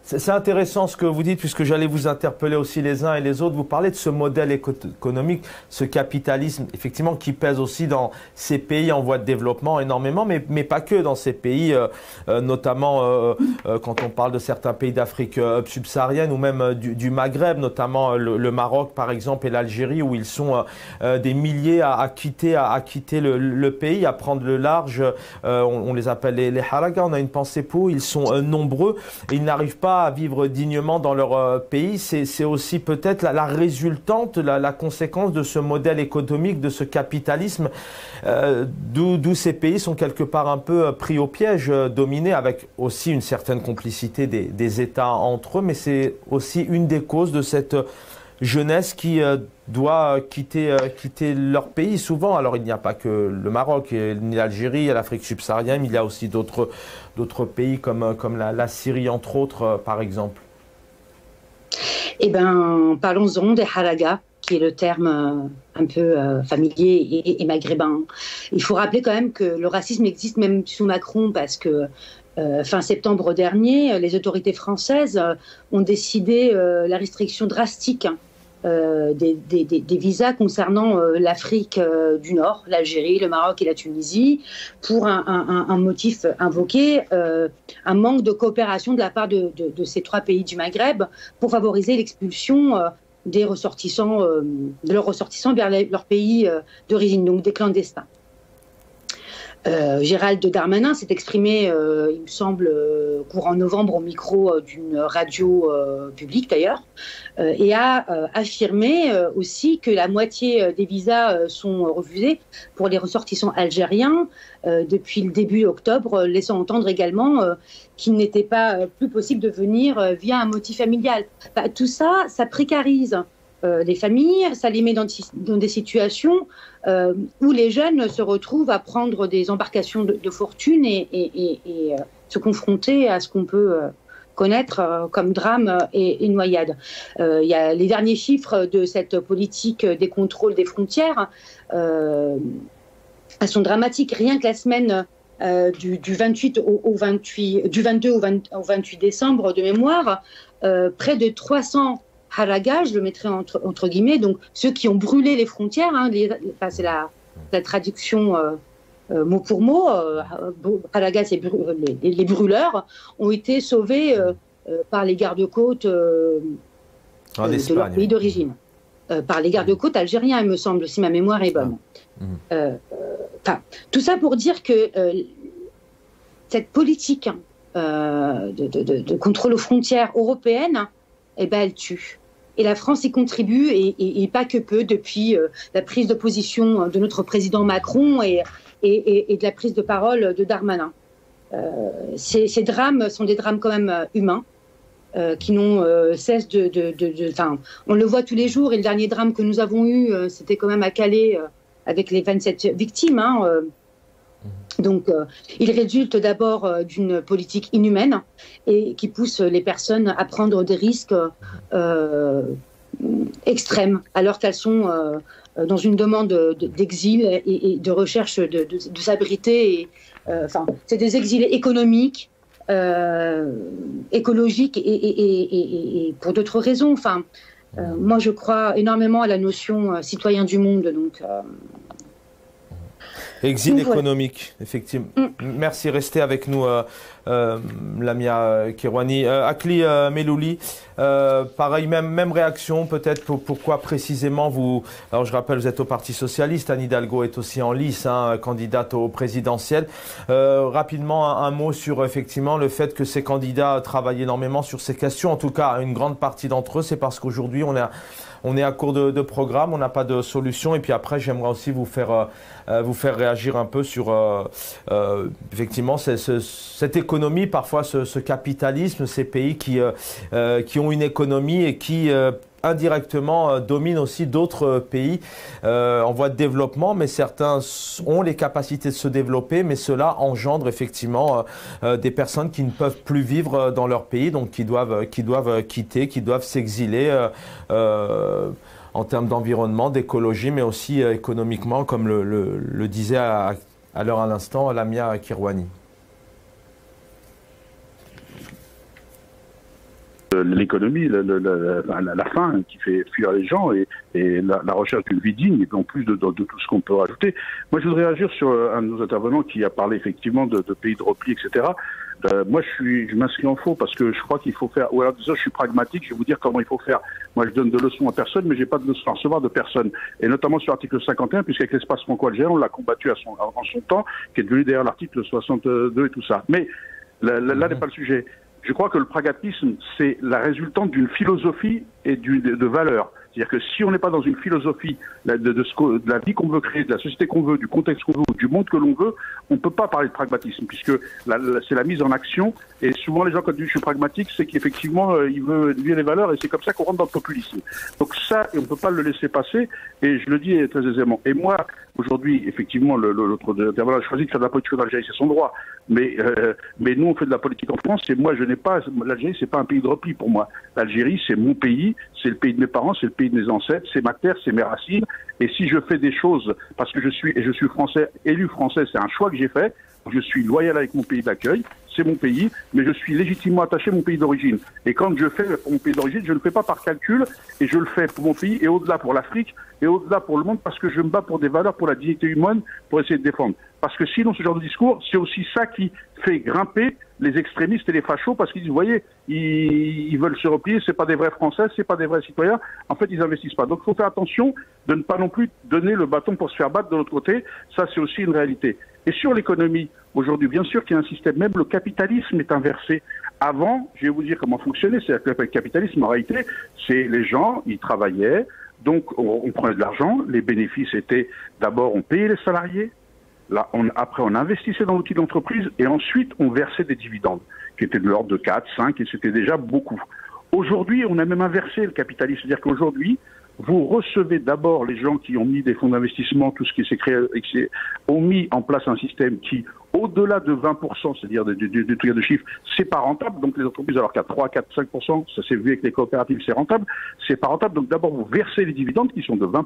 C'est intéressant ce que vous dites, puisque j'allais vous interpeller aussi les uns et les autres. Vous parlez de ce modèle économique, ce capitalisme, effectivement, qui pèse aussi dans ces pays en voie de développement énormément, mais pas que dans ces pays, notamment quand on parle de certains pays d'Afrique subsaharienne ou même du Maghreb, notamment le Maroc, par exemple, et l'Algérie, où ils sont des milliers à quitter le pays, à prendre le large. On les appelle les haragas. On a une pensée pour eux. Ils sont nombreux et ils n'arrivent pas à vivre dignement dans leur pays. C'est aussi peut-être la résultante, la conséquence de ce modèle économique, de ce capitalisme, d'où ces pays sont quelque part un peu pris au piège, dominés, avec aussi une certaine complicité des États entre eux, mais c'est aussi une des causes de cette jeunesse qui doit quitter leur pays souvent. Alors il n'y a pas que le Maroc, ni l'Algérie, il y a l'Afrique subsaharienne, il y a aussi d'autres pays comme la Syrie entre autres, par exemple. Eh bien, parlons-en des haragas, qui est le terme un peu familier et maghrébin. Il faut rappeler quand même que le racisme existe même sous Macron, parce que fin septembre dernier, les autorités françaises ont décidé la restriction drastique des visas concernant l'Afrique du Nord, l'Algérie, le Maroc et la Tunisie, pour un motif invoqué, un manque de coopération de la part de ces trois pays du Maghreb pour favoriser l'expulsion de leurs ressortissants vers leur pays d'origine, donc des clandestins. Gérald Darmanin s'est exprimé, il me semble, courant novembre au micro d'une radio publique d'ailleurs, et a affirmé aussi que la moitié des visas sont refusés pour les ressortissants algériens depuis le début octobre, laissant entendre également qu'il n'était pas plus possible de venir via un motif familial. Tout ça, ça précarise les familles, ça les met dans des situations où les jeunes se retrouvent à prendre des embarcations de fortune et se confronter à ce qu'on peut connaître comme drame et noyade. Il y a les derniers chiffres de cette politique des contrôles des frontières, elles sont dramatiques. Rien que la semaine du 22 au 28 décembre de mémoire, près de 300 haragas, je le mettrai entre guillemets, donc ceux qui ont brûlé les frontières, c'est la traduction mot pour mot, haragas, c'est les brûleurs, ont été sauvés par les gardes-côtes de leur pays d'origine, par les gardes-côtes algériens, il me semble, si ma mémoire est bonne. Tout ça pour dire que cette politique de contrôle aux frontières européennes, elle tue. Et la France y contribue, et pas que peu, depuis la prise de position de notre président Macron et de la prise de parole de Darmanin. Ces drames sont des drames quand même humains, qui n'ont cesse on le voit tous les jours, et le dernier drame que nous avons eu, c'était quand même à Calais, avec les 27 victimes. Donc, il résulte d'abord d'une politique inhumaine et qui pousse les personnes à prendre des risques extrêmes, alors qu'elles sont dans une demande d'exil et de recherche de s'abriter. Enfin, c'est des exilés économiques, écologiques et pour d'autres raisons. Enfin, moi, je crois énormément à la notion citoyen du monde. Donc, exil économique, effectivement. Merci, restez avec nous, Lamia Kirouani. Akli Melouli, pareil, même réaction peut-être. Pourquoi précisément vous... Alors je rappelle, vous êtes au Parti Socialiste, Anne Hidalgo est aussi en lice, candidate au présidentiel. Rapidement, un mot sur effectivement le fait que ces candidats travaillent énormément sur ces questions. En tout cas, une grande partie d'entre eux, c'est parce qu'aujourd'hui, on est à court de programme, on n'a pas de solution. Et puis après, j'aimerais aussi vous faire réagir un peu sur effectivement cette économie, parfois ce capitalisme, ces pays qui ont une économie et qui indirectement dominent aussi d'autres pays en voie de développement, mais certains ont les capacités de se développer, mais cela engendre effectivement des personnes qui ne peuvent plus vivre dans leur pays, donc qui doivent quitter, qui doivent s'exiler en termes d'environnement, d'écologie, mais aussi économiquement, comme le disait à l'heure à l'instant Lamia Kirouani. L'économie, la faim qui fait fuir les gens et la recherche d'une vie digne, et en plus de tout ce qu'on peut rajouter. Moi, je voudrais réagir sur un de nos intervenants qui a parlé effectivement de pays de repli, etc. Moi, je m'inscris en faux parce que je crois qu'il faut faire... Ou alors, disons, je suis pragmatique, je vais vous dire comment il faut faire. Moi, je donne de leçons à personne, mais j'ai pas de leçons à recevoir de personne. Et notamment sur l'article 51, puisqu'avec l'espace franco-algérien, on l'a combattu en son temps, qui est devenu d'ailleurs l'article 62 et tout ça. Mais là n'est pas le sujet. Je crois que le pragmatisme, c'est la résultante d'une philosophie et de valeurs. C'est-à-dire que si on n'est pas dans une philosophie de la vie qu'on veut créer, de la société qu'on veut, du contexte qu'on veut, du monde que l'on veut, on ne peut pas parler de pragmatisme, puisque c'est la mise en action. Et souvent, les gens, quand ils disent je suis pragmatique, c'est qu'effectivement, ils veulent vivre les valeurs, et c'est comme ça qu'on rentre dans le populisme. Donc ça, on ne peut pas le laisser passer, et je le dis très aisément. Et moi, aujourd'hui, effectivement, l'autre intervenant a choisi de faire de la politique en Algérie, c'est son droit. Mais nous, on fait de la politique en France, et moi, je n'ai pas... L'Algérie, c'est pas un pays de repli pour moi. L'Algérie, c'est mon pays, c'est le pays de mes parents, c'est le pays de mes ancêtres, c'est ma terre, c'est mes racines. Et si je fais des choses parce que je suis français, élu français, c'est un choix que j'ai fait. Je suis loyal avec mon pays d'accueil, c'est mon pays, mais je suis légitimement attaché à mon pays d'origine. Et quand je fais pour mon pays d'origine, je ne le fais pas par calcul, et je le fais pour mon pays, et au-delà pour l'Afrique, et au-delà pour le monde, parce que je me bats pour des valeurs, pour la dignité humaine, pour essayer de défendre. Parce que sinon, ce genre de discours, c'est aussi ça qui fait grimper les extrémistes et les fachos, parce qu'ils disent, vous voyez, ils veulent se replier, c'est pas des vrais Français, c'est pas des vrais citoyens. En fait, ils investissent pas. Donc, il faut faire attention de ne pas non plus donner le bâton pour se faire battre de l'autre côté. Ça, c'est aussi une réalité. Et sur l'économie, aujourd'hui, bien sûr qu'il y a un système, même le capitalisme est inversé. Avant, je vais vous dire comment fonctionnait, c'est-à-dire que le capitalisme, en réalité, c'est les gens, ils travaillaient, donc on prenait de l'argent, les bénéfices étaient, d'abord, on payait les salariés, là, après, on investissait dans l'outil d'entreprise, et ensuite, on versait des dividendes, qui étaient de l'ordre de 4, 5, et c'était déjà beaucoup. Aujourd'hui, on a même inversé le capitalisme, c'est-à-dire qu'aujourd'hui, vous recevez d'abord les gens qui ont mis des fonds d'investissement, tout ce qui s'est créé, ont mis en place un système qui, au-delà de 20%, c'est-à-dire du truc de chiffres, c'est pas rentable. Donc les entreprises, alors qu'à 3, 4, 5%, ça s'est vu avec les coopératives, c'est rentable, c'est pas rentable. Donc d'abord, vous versez les dividendes qui sont de 20%.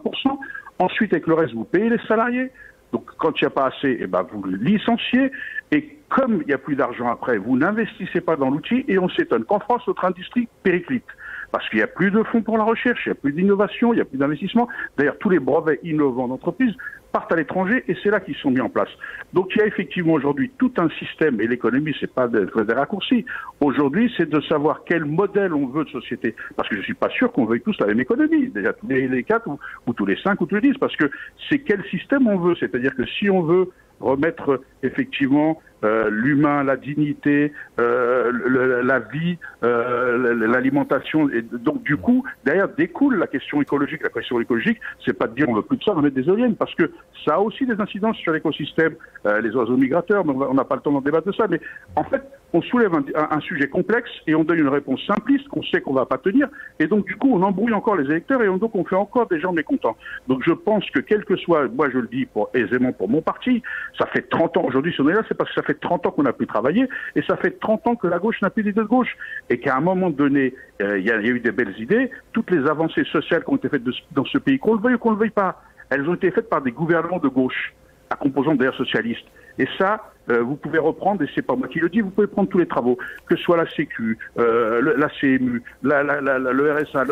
Ensuite, avec le reste, vous payez les salariés. Donc quand il n'y a pas assez, eh ben, vous licenciez. Et comme il n'y a plus d'argent après, vous n'investissez pas dans l'outil. Et on s'étonne qu'en France, notre industrie périclite. Parce qu'il n'y a plus de fonds pour la recherche, il n'y a plus d'innovation, il n'y a plus d'investissement. D'ailleurs, tous les brevets innovants d'entreprise partent à l'étranger et c'est là qu'ils sont mis en place. Donc il y a effectivement aujourd'hui tout un système, et l'économie, c'est pas des raccourcis. Aujourd'hui, c'est de savoir quel modèle on veut de société. Parce que je suis pas sûr qu'on veuille tous la même économie, déjà tous les 4 ou tous les 5 ou tous les 10, parce que c'est quel système on veut. C'est-à-dire que si on veut remettre effectivement l'humain, la dignité, la vie, l'alimentation. Et donc du coup, derrière découle la question écologique. La question écologique, c'est pas de dire on veut plus de ça, on va mettre des éoliennes, parce que Ça a aussi des incidences sur l'écosystème, les oiseaux migrateurs, mais on n'a pas le temps d'en débattre de ça. Mais en fait, on soulève un sujet complexe et on donne une réponse simpliste qu'on sait qu'on ne va pas tenir. Et donc, du coup, on embrouille encore les électeurs et donc on fait encore des gens mécontents. Donc, je pense que quel que soit, moi je le dis aisément pour mon parti, ça fait 30 ans, aujourd'hui si on est là, c'est parce que ça fait 30 ans qu'on n'a plus travaillé et ça fait 30 ans que la gauche n'a plus d'idées de gauche. Et qu'à un moment donné, il y a eu des belles idées, toutes les avancées sociales qui ont été faites dans ce pays, qu'on le veuille ou qu'on ne le veuille pas, elles ont été faites par des gouvernements de gauche, à composante d'ailleurs socialiste. Et ça, vous pouvez reprendre, et c'est pas moi qui le dis, vous pouvez prendre tous les travaux, que ce soit la Sécu, la CMU, le RSA,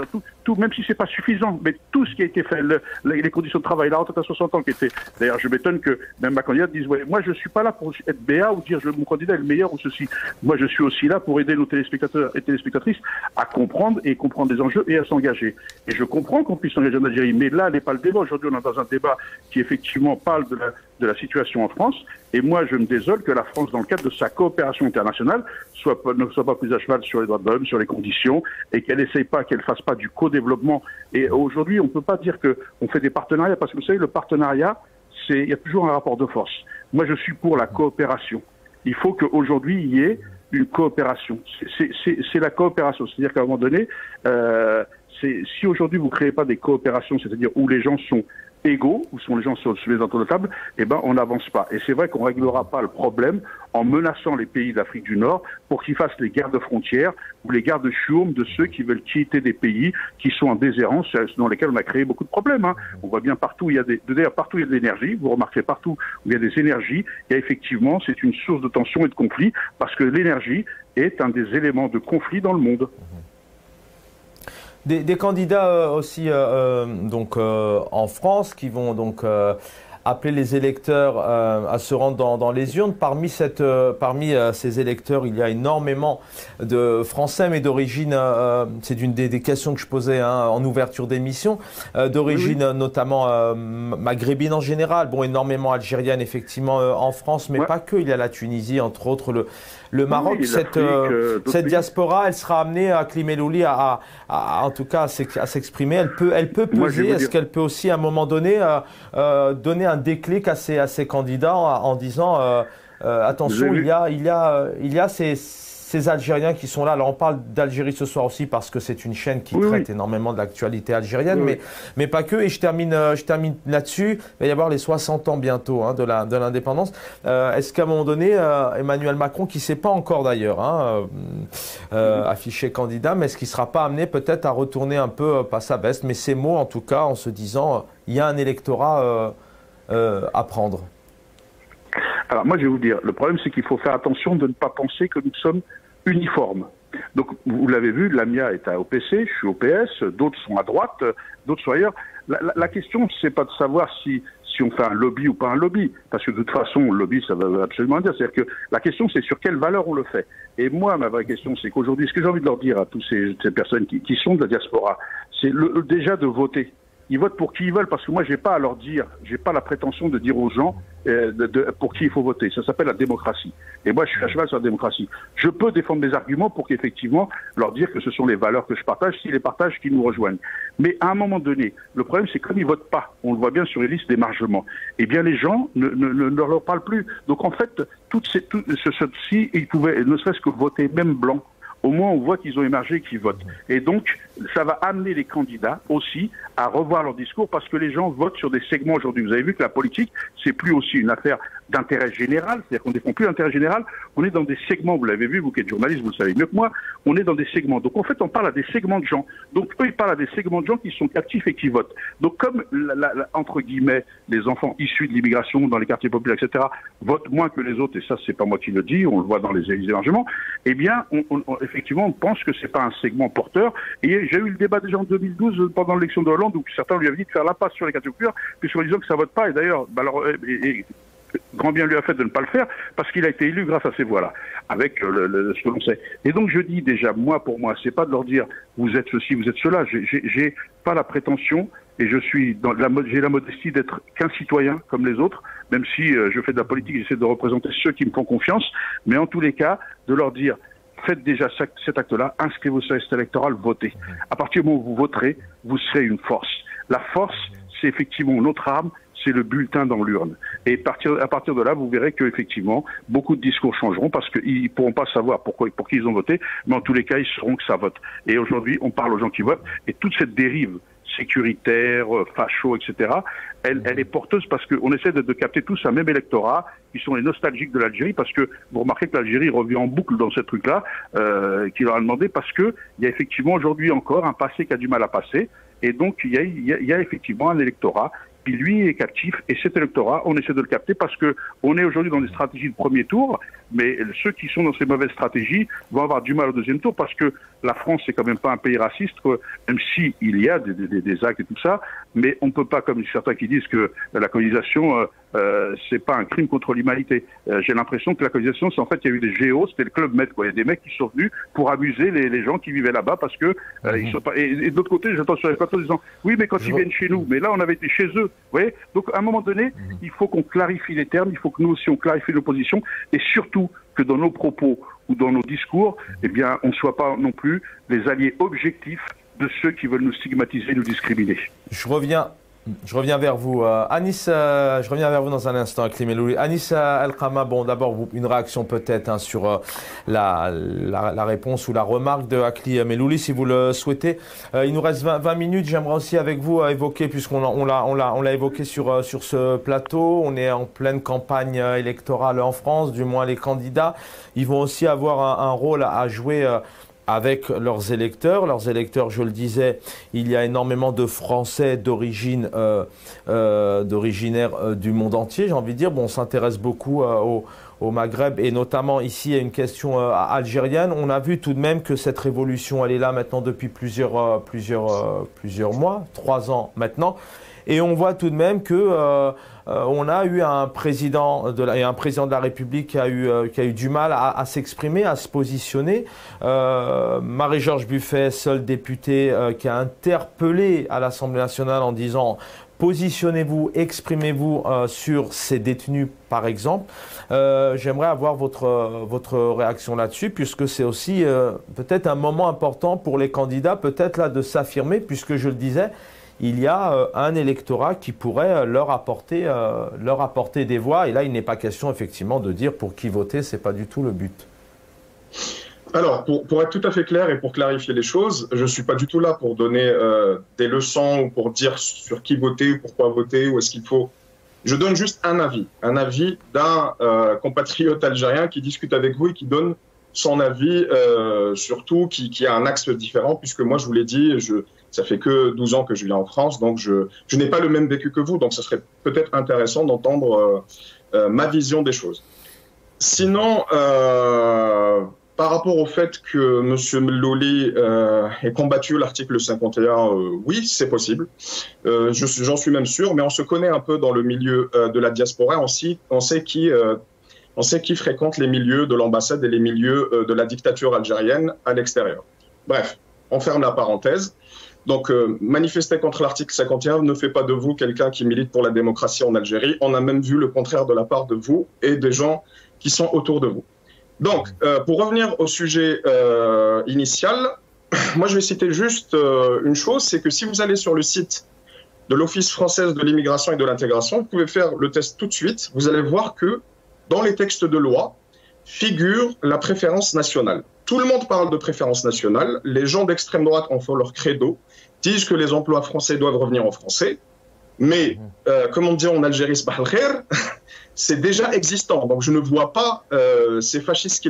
tout, même si c'est pas suffisant, mais tout ce qui a été fait, les conditions de travail, la retraite à 60 ans qui était, d'ailleurs je m'étonne que même ma candidate dise, ouais, moi je suis pas là pour être BA ou dire mon candidat est le meilleur ou ceci. Moi je suis aussi là pour aider nos téléspectateurs et téléspectatrices à comprendre les enjeux et à s'engager. Et je comprends qu'on puisse s'engager en Algérie, mais là n'est pas le débat. Aujourd'hui on est dans un débat qui effectivement parle de la situation en France, et moi je me désole que la France, dans le cadre de sa coopération internationale, ne soit pas plus à cheval sur les droits de l'homme, sur les conditions, et qu'elle essaye pas, qu'elle fasse pas du co-développement. Et aujourd'hui, on peut pas dire qu'on fait des partenariats, parce que vous savez, le partenariat, il y a toujours un rapport de force. Moi, je suis pour la coopération. Il faut qu'aujourd'hui, il y ait une coopération. C'est la coopération. C'est-à-dire qu'à un moment donné, si aujourd'hui vous créez pas des coopérations, c'est-à-dire où les gens sont égaux, où sont les gens sur les entours de table, eh ben on n'avance pas. Et c'est vrai qu'on réglera pas le problème en menaçant les pays d'Afrique du Nord pour qu'ils fassent les gardes frontières ou les gardes chiourmes de ceux qui veulent quitter des pays qui sont en déshérence, dans lesquels on a créé beaucoup de problèmes. Hein. On voit bien partout, d'ailleurs partout il y a de l'énergie, vous remarquez partout où il y a des énergies, et effectivement c'est une source de tension et de conflit, parce que l'énergie est un des éléments de conflit dans le monde. Des candidats aussi en France qui vont donc appeler les électeurs à se rendre dans les urnes. Parmi ces électeurs, il y a énormément de Français, mais d'origine, c'est une des questions que je posais en ouverture d'émission, d'origine notamment maghrébine en général, bon, énormément algérienne effectivement en France, mais pas que. Il y a la Tunisie, entre autres le Maroc. Cette diaspora, elle sera amenée à Klimelouli en tout cas à s'exprimer. Elle peut peser. Est-ce qu'elle peut aussi à un moment donné donner un déclic à ces candidats en disant attention, il y a ces Algériens qui sont là. Alors on parle d'Algérie ce soir aussi parce que c'est une chaîne qui traite énormément de l'actualité algérienne, mais pas que. Et je termine là-dessus. Il va y avoir les 60 ans bientôt de l'indépendance. Est-ce qu'à un moment donné, Emmanuel Macron, qui ne s'est pas encore d'ailleurs affiché candidat, mais est-ce qu'il ne sera pas amené peut-être à retourner un peu, pas sa veste, mais ses mots en tout cas, en se disant il y a un électorat à prendre? Alors moi je vais vous dire, le problème c'est qu'il faut faire attention de ne pas penser que nous sommes uniformes. Donc vous l'avez vu, Lamia est à OPC, je suis au PS, d'autres sont à droite, d'autres sont ailleurs. La question c'est pas de savoir si on fait un lobby ou pas un lobby, parce que de toute façon le lobby ça veut absolument dire, c'est-à-dire que la question c'est sur quelle valeur on le fait. Et moi ma vraie question c'est qu'aujourd'hui, ce que j'ai envie de leur dire à toutes ces personnes qui sont de la diaspora, c'est déjà de voter. Ils votent pour qui ils veulent, parce que moi j'ai pas à leur dire, j'ai pas la prétention de dire aux gens pour qui il faut voter. Ça s'appelle la démocratie. Et moi je suis à cheval sur la démocratie. Je peux défendre mes arguments pour qu'effectivement leur dire que ce sont les valeurs que je partage, s'ils les partagent, qu'ils nous rejoignent. Mais à un moment donné, le problème c'est comme ils votent pas, on le voit bien sur les listes d'émargement, eh bien les gens ne leur parlent plus. Donc en fait, si ils pouvaient ne serait-ce que voter même blanc, au moins on voit qu'ils ont émergé, qu'ils votent. Et donc, ça va amener les candidats aussi à revoir leur discours, parce que les gens votent sur des segments aujourd'hui. Vous avez vu que la politique, c'est plus aussi une affaire d'intérêt général, c'est-à-dire qu'on ne défend plus l'intérêt général, on est dans des segments, vous l'avez vu, vous qui êtes journaliste, vous le savez mieux que moi, on est dans des segments. Donc en fait, on parle à des segments de gens. Donc eux, ils parlent à des segments de gens qui sont captifs et qui votent. Donc comme, entre guillemets, les enfants issus de l'immigration dans les quartiers populaires, etc., votent moins que les autres, et ça, c'est pas moi qui le dis, on le voit dans les émargements, eh bien, effectivement, on pense que c'est pas un segment porteur. Et j'ai eu le débat déjà en 2012, pendant l'élection de Hollande, où certains lui avaient dit de faire la passe sur les quartiers populaires, puisqu'en disant que ça vote pas. Et d'ailleurs, grand bien lui a fait de ne pas le faire, parce qu'il a été élu grâce à ces voix-là, avec ce que l'on sait. Et donc je dis déjà, pour moi, c'est pas de leur dire vous êtes ceci, vous êtes cela. J'ai pas la prétention, et j'ai la modestie d'être qu'un citoyen comme les autres, même si je fais de la politique, j'essaie de représenter ceux qui me font confiance, mais en tous les cas, de leur dire faites déjà cet acte-là, inscrivez-vous sur la liste électorale, votez. À partir du moment où vous voterez, vous serez une force. La force, c'est effectivement notre arme, c'est le bulletin dans l'urne. Et à partir de là, vous verrez qu'effectivement, beaucoup de discours changeront parce qu'ils ne pourront pas savoir pour qui ils ont voté, mais en tous les cas, ils sauront que ça vote. Et aujourd'hui, on parle aux gens qui votent, et toute cette dérive sécuritaire, facho, etc., elle est porteuse parce qu'on essaie de capter tous un même électorat qui sont les nostalgiques de l'Algérie, parce que vous remarquez que l'Algérie revient en boucle dans ce truc-là, qui leur a demandé, parce que il y a effectivement aujourd'hui encore un passé qui a du mal à passer, et donc il y a effectivement un électorat qui lui est captif, et cet électorat, on essaie de le capter parce que on est aujourd'hui dans des stratégies de premier tour, mais ceux qui sont dans ces mauvaises stratégies vont avoir du mal au deuxième tour, parce que la France, c'est quand même pas un pays raciste, même si il y a des actes et tout ça, mais on peut pas, comme certains qui disent que la colonisation, c'est pas un crime contre l'humanité. J'ai l'impression que la colonisation, c'est en fait, il y a eu des géos, c'était le Club Med, quoi. Il y a des mecs qui sont venus pour abuser les gens qui vivaient là-bas, parce que ils sont pas. Et de l'autre côté, j'entends sur les plateaux en disant, oui, mais quand ils viennent chez nous, mais là, on avait été chez eux. Vous voyez. Donc, à un moment donné, il faut qu'on clarifie les termes, il faut que nous aussi on clarifie nos positions, et surtout que dans nos propos ou dans nos discours, eh bien, on ne soit pas non plus les alliés objectifs de ceux qui veulent nous stigmatiser, nous discriminer. Je reviens vers vous. Anis, je reviens vers vous dans un instant, Akli Melouli. Anis El-Khama, bon, d'abord, une réaction peut-être sur la réponse ou la remarque de Akli Melouli, si vous le souhaitez. Il nous reste 20 minutes. J'aimerais aussi avec vous évoquer, puisqu'on l'a évoqué sur ce plateau, on est en pleine campagne électorale en France, du moins les candidats. Ils vont aussi avoir un rôle à jouer avec leurs électeurs. Leurs électeurs, je le disais, il y a énormément de Français d'originaires du monde entier, j'ai envie de dire. Bon, on s'intéresse beaucoup au Maghreb, et notamment ici, il y a une question algérienne. On a vu tout de même que cette révolution, elle est là maintenant depuis plusieurs mois, 3 ans maintenant. Et on voit tout de même que on a eu un président de la République qui a eu du mal à s'exprimer, à se positionner. Marie-Georges Buffet, seule députée, qui a interpellé à l'Assemblée nationale en disant « Positionnez-vous, exprimez-vous sur ces détenus, par exemple ». J'aimerais avoir votre réaction là-dessus, puisque c'est aussi peut-être un moment important pour les candidats, peut-être là de s'affirmer, puisque je le disais, il y a un électorat qui pourrait leur apporter des voix. Et là, il n'est pas question effectivement de dire pour qui voter, ce n'est pas du tout le but. Alors, pour être tout à fait clair et pour clarifier les choses, je ne suis pas du tout là pour donner des leçons ou pour dire sur qui voter, ou pourquoi voter, ou est-ce qu'il faut... Je donne juste un avis d'un compatriote algérien qui discute avec vous et qui donne son avis, surtout qui a un axe différent, puisque moi, je vous l'ai dit, ça fait que 12 ans que je vis en France, donc je n'ai pas le même vécu que vous, donc ça serait peut-être intéressant d'entendre ma vision des choses. Sinon, par rapport au fait que M. Melouli ait combattu l'article 51, oui, c'est possible. J'en suis même sûr, mais on se connaît un peu dans le milieu de la diaspora. On sait qui fréquente les milieux de l'ambassade et les milieux de la dictature algérienne à l'extérieur. Bref, on ferme la parenthèse. Donc, manifester contre l'article 51 ne fait pas de vous quelqu'un qui milite pour la démocratie en Algérie. On a même vu le contraire de la part de vous et des gens qui sont autour de vous. Donc, pour revenir au sujet initial, moi je vais citer juste une chose, c'est que si vous allez sur le site de l'Office française de l'immigration et de l'intégration, vous pouvez faire le test tout de suite. Vous allez voir que dans les textes de loi figure la préférence nationale. Tout le monde parle de préférence nationale. Les gens d'extrême droite en font leur credo, disent que les emplois français doivent revenir en français. Mais, comme on dit en Algérie, c'est déjà existant. Donc, je ne vois pas ces fascistes ce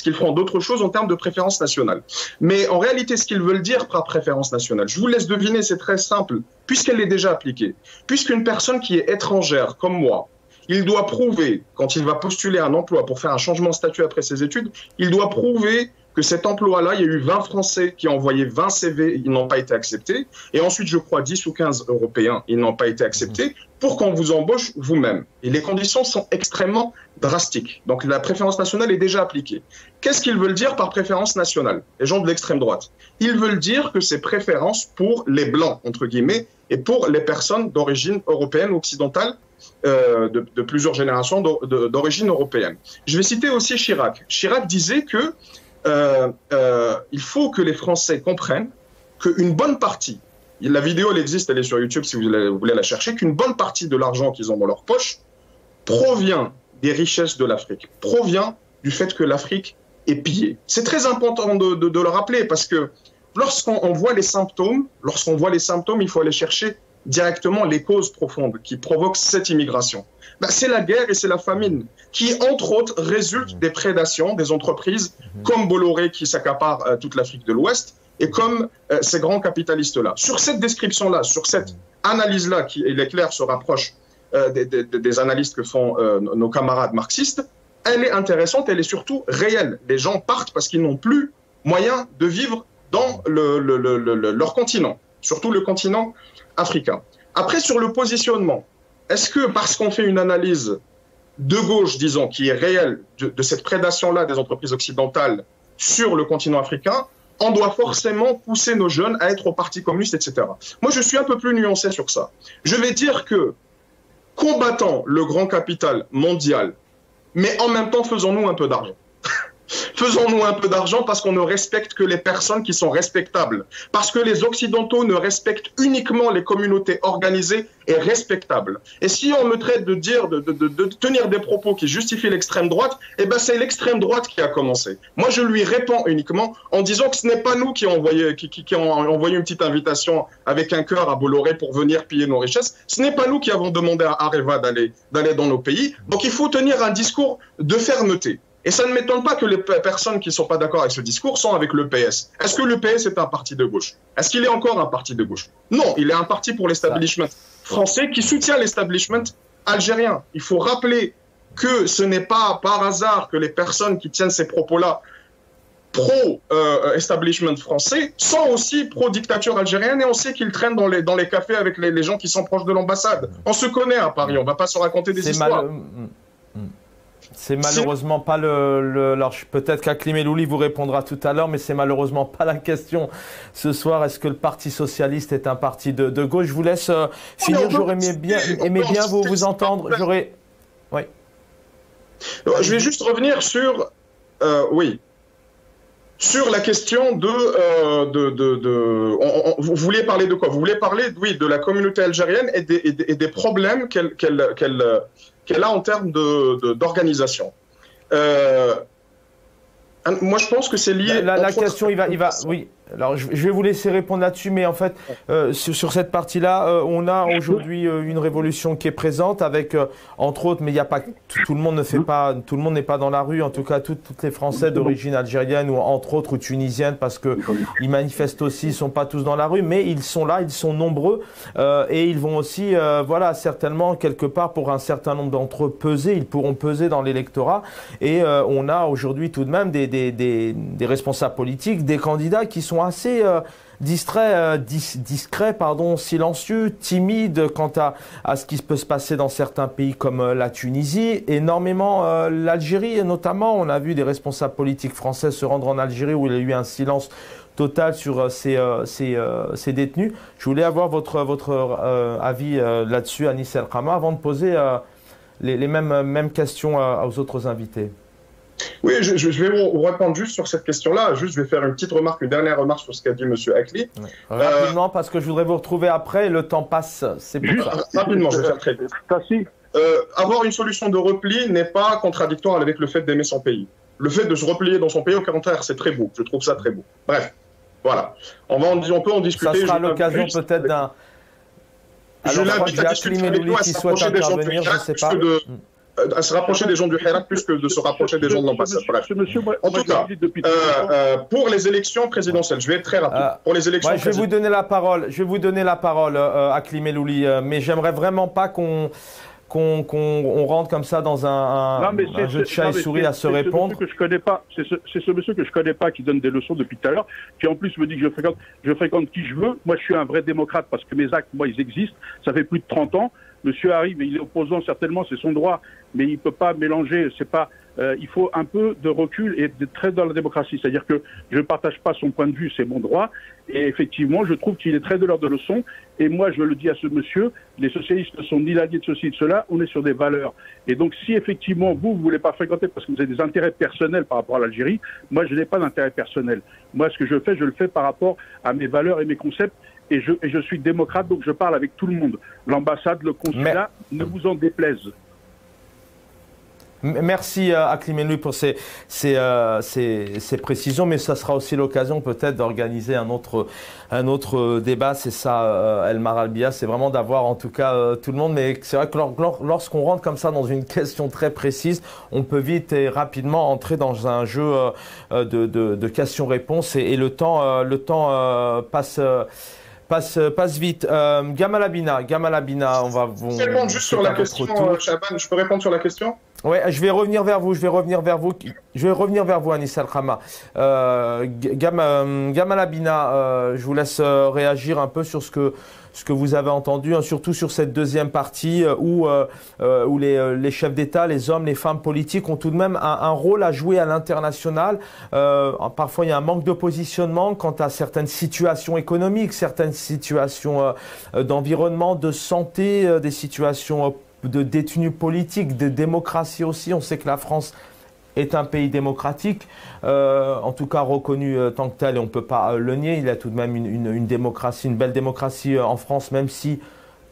qu'ils feront d'autre chose en termes de préférence nationale. Mais en réalité, ce qu'ils veulent dire par préférence nationale, je vous laisse deviner, c'est très simple, puisqu'elle est déjà appliquée. Puisqu'une personne qui est étrangère, comme moi, il doit prouver, quand il va postuler un emploi pour faire un changement de statut après ses études, il doit prouver que cet emploi-là, il y a eu 20 Français qui ont envoyé 20 CV, ils n'ont pas été acceptés. Et ensuite, je crois, 10 ou 15 Européens, ils n'ont pas été acceptés pour qu'on vous embauche vous-même. Et les conditions sont extrêmement drastiques. Donc, la préférence nationale est déjà appliquée. Qu'est-ce qu'ils veulent dire par préférence nationale, les gens de l'extrême droite? Ils veulent dire que c'est préférence pour les Blancs, entre guillemets, et pour les personnes d'origine européenne ou occidentale, de plusieurs générations d'origine européenne. Je vais citer aussi Chirac. Chirac disait que il faut que les Français comprennent qu'une bonne partie la vidéo, elle existe, elle est sur YouTube si vous voulez la chercher, qu'une bonne partie de l'argent qu'ils ont dans leur poche provient des richesses de l'Afrique, provient du fait que l'Afrique est pillée. C'est très important de le rappeler parce que lorsqu'on voit les symptômes, il faut aller chercher directement les causes profondes qui provoquent cette immigration. C'est la guerre et c'est la famine qui, entre autres, résultent des prédations des entreprises comme Bolloré qui s'accapare toute l'Afrique de l'Ouest et comme ces grands capitalistes-là. Sur cette description-là, sur cette analyse-là, qui, il est clair, se rapproche des analystes que font nos camarades marxistes, elle est intéressante, elle est surtout réelle. Les gens partent parce qu'ils n'ont plus moyen de vivre dans leur continent, surtout le continent africain. Après, sur le positionnement, est-ce que parce qu'on fait une analyse de gauche, disons, qui est réelle de cette prédation-là des entreprises occidentales sur le continent africain, on doit forcément pousser nos jeunes à être au Parti communiste, etc. Moi, je suis un peu plus nuancé sur ça. Je vais dire que combattons le grand capital mondial, mais en même temps, faisons-nous un peu d'argent. Faisons-nous un peu d'argent parce qu'on ne respecte que les personnes qui sont respectables. Parce que les Occidentaux ne respectent uniquement les communautés organisées et respectables. Et si on me traite de tenir des propos qui justifient l'extrême droite, eh ben c'est l'extrême droite qui a commencé. Moi, je lui réponds uniquement en disant que ce n'est pas nous qui avons envoyé une petite invitation avec un cœur à Bolloré pour venir piller nos richesses. Ce n'est pas nous qui avons demandé à Areva d'aller dans nos pays. Donc, il faut tenir un discours de fermeté. Et ça ne m'étonne pas que les personnes qui ne sont pas d'accord avec ce discours sont avec le PS. Est-ce que le PS est un parti de gauche? Est-ce qu'il est encore un parti de gauche? Non, il est un parti pour l'establishment français qui soutient l'establishment algérien. Il faut rappeler que ce n'est pas par hasard que les personnes qui tiennent ces propos-là pro-establishment français sont aussi pro-dictature algérienne et on sait qu'ils traînent dans les cafés avec les gens qui sont proches de l'ambassade. On se connaît à Paris, on ne va pas se raconter des histoires. C'est malheureusement pas alors peut-être qu'Aklim Elouli vous répondra tout à l'heure, mais c'est malheureusement pas la question ce soir. Est-ce que le Parti socialiste est un parti de gauche? Je vous laisse finir. J'aurais aimé bien vous entendre. Oui. Je vais juste revenir sur sur la question vous vouliez parler de quoi? Vous voulez parler, de la communauté algérienne et des problèmes qu'elle a en termes d'organisation. Moi, je pense que c'est lié... La question, oui. Alors, je vais vous laisser répondre là-dessus, mais en fait, sur cette partie-là, on a aujourd'hui une révolution qui est présente avec, entre autres, mais il n'y a pas tout le monde tout le monde n'est pas dans la rue, en tout cas, toutes les Français d'origine algérienne ou entre autres ou tunisienne, parce que ils manifestent aussi, ils sont pas tous dans la rue, mais ils sont là, ils sont nombreux et ils vont aussi, certainement quelque part pour un certain nombre d'entre eux peser, ils pourront peser dans l'électorat et on a aujourd'hui tout de même des responsables politiques, des candidats qui sont assez discrets, silencieux, timides quant à ce qui peut se passer dans certains pays comme la Tunisie, énormément l'Algérie notamment. On a vu des responsables politiques français se rendre en Algérie où il y a eu un silence total sur ces détenus. Je voulais avoir votre avis là-dessus, Anis El Khama, avant de poser les mêmes questions aux autres invités. Oui, je vais vous répondre juste sur cette question-là. Juste, je vais faire une dernière remarque sur ce qu'a dit M. Akli. Oui. Rapidement, parce que je voudrais vous retrouver après, le temps passe. C'est pour ça. Rapidement, je vais faire très vite. Avoir une solution de repli n'est pas contradictoire avec le fait d'aimer son pays. Le fait de se replier dans son pays, au contraire, c'est très beau. Je trouve ça très beau. Bref, voilà. On peut en discuter. Ça sera l'occasion peut-être d'un... Je l'invite à discuter avec nous, à se rapprocher des gens du Hirak, à se rapprocher des gens du Hirak plus que de se rapprocher des gens de l'ambassade. Bref. En tout cas, pour les élections présidentielles, je vais être très rapide. Pour les élections je vais vous donner la parole. Aklim Elouli, mais j'aimerais vraiment pas qu'on rentre comme ça dans un jeu de chat et souris à se répondre. C'est ce monsieur que je connais pas qui donne des leçons depuis tout à l'heure, qui en plus me dit que je fréquente qui je veux. Moi, je suis un vrai démocrate parce que mes actes, moi, ils existent. Ça fait plus de 30 ans. Monsieur arrive, il est opposant certainement, c'est son droit, mais il peut pas mélanger. Il faut un peu de recul et d'être très dans la démocratie. C'est-à-dire que je ne partage pas son point de vue, c'est mon droit. Et effectivement, je trouve qu'il est très donneur de leçons. Et moi, je le dis à ce monsieur, les socialistes ne sont ni l'allié de ceci et de cela, on est sur des valeurs. Et donc, si effectivement, vous ne voulez pas fréquenter parce que vous avez des intérêts personnels par rapport à l'Algérie, moi, je n'ai pas d'intérêt personnel. Moi, ce que je fais, je le fais par rapport à mes valeurs et mes concepts. et je suis démocrate, donc je parle avec tout le monde. L'ambassade, le consulat, ne vous en déplaise. Merci Aklim Enlouy pour ces précisions, mais ça sera aussi l'occasion peut-être d'organiser un autre débat. C'est ça, Elmar Albiya, c'est vraiment d'avoir en tout cas tout le monde. Mais c'est vrai que lorsqu'on rentre comme ça dans une question très précise, on peut vite et rapidement entrer dans un jeu de questions-réponses et le temps passe vite. Gamal Abina, on va vous... Je peux répondre juste sur la question, Chaban, je peux répondre sur la question? Ouais, je vais revenir vers vous, Anis Al-Khama. Gamal Abina, je vous laisse réagir un peu sur ce que vous avez entendu, hein, surtout sur cette deuxième partie où les chefs d'État, les hommes, les femmes politiques ont tout de même un rôle à jouer à l'international. Parfois, il y a un manque de positionnement quant à certaines situations économiques, certaines situations d'environnement, de santé, des situations de détenus politiques, de démocratie aussi. On sait que la France est un pays démocratique, en tout cas reconnu tant que tel, et on ne peut pas le nier. Il y a tout de même une démocratie, une belle démocratie en France, même si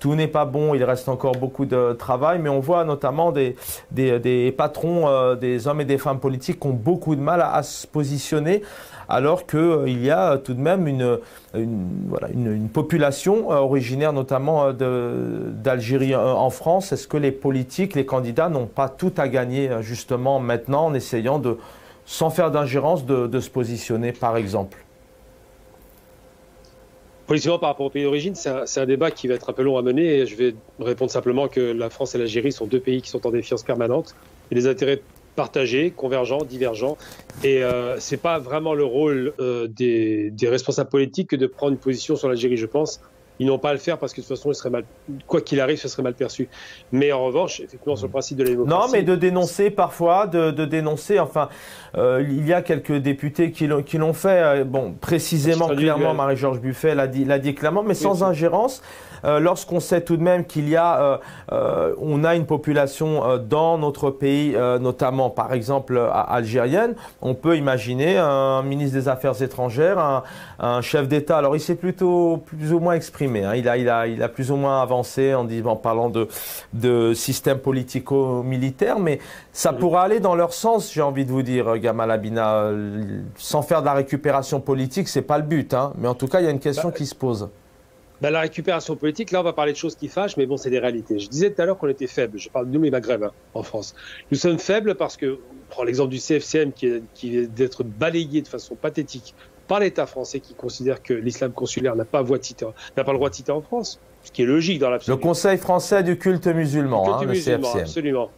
tout n'est pas bon, il reste encore beaucoup de travail, mais on voit notamment des patrons, des hommes et des femmes politiques qui ont beaucoup de mal à se positionner, alors qu'il y a tout de même une population originaire notamment d'Algérie en France. Est-ce que les politiques, les candidats n'ont pas tout à gagner justement maintenant en essayant sans faire d'ingérence, de se positionner par exemple? Politiquement, par rapport au pays d'origine, c'est un débat qui va être un peu long à mener. Et je vais répondre simplement que la France et l'Algérie sont deux pays qui sont en défiance permanente. Et les intérêts partagés, convergents, divergents. Et ce n'est pas vraiment le rôle des responsables politiques que de prendre une position sur l'Algérie, je pense. Ils n'ont pas à le faire parce que de toute façon, quoi qu'il arrive, ce serait mal perçu. Mais en revanche, effectivement, sur le principe de la démocratie... Non, mais de dénoncer parfois, de dénoncer, enfin, il y a quelques députés qui l'ont fait. Bon, précisément, clairement, Marie-Georges Buffet l'a dit clairement, mais sans ingérence. Lorsqu'on sait tout de même qu'il y a, on a une population dans notre pays, notamment par exemple algérienne, on peut imaginer un ministre des Affaires étrangères, un chef d'État. Alors il s'est plutôt plus ou moins exprimé, hein. Il a plus ou moins avancé en parlant de système politico-militaire, mais ça pourra aller dans leur sens, j'ai envie de vous dire, Gamal Abina, sans faire de la récupération politique, c'est pas le but, hein. Mais en tout cas il y a une question qui se pose. La récupération politique, là, on va parler de choses qui fâchent, mais bon, c'est des réalités. Je disais tout à l'heure qu'on était faibles. Je parle de nous, les Maghreb, en France. Nous sommes faibles parce que, on prend l'exemple du CFCM qui est d'être balayé de façon pathétique par l'État français qui considère que l'islam consulaire n'a pas le droit de citer en France, ce qui est logique dans l'absolu. Le Conseil français du culte musulman, le CFCM. Absolument.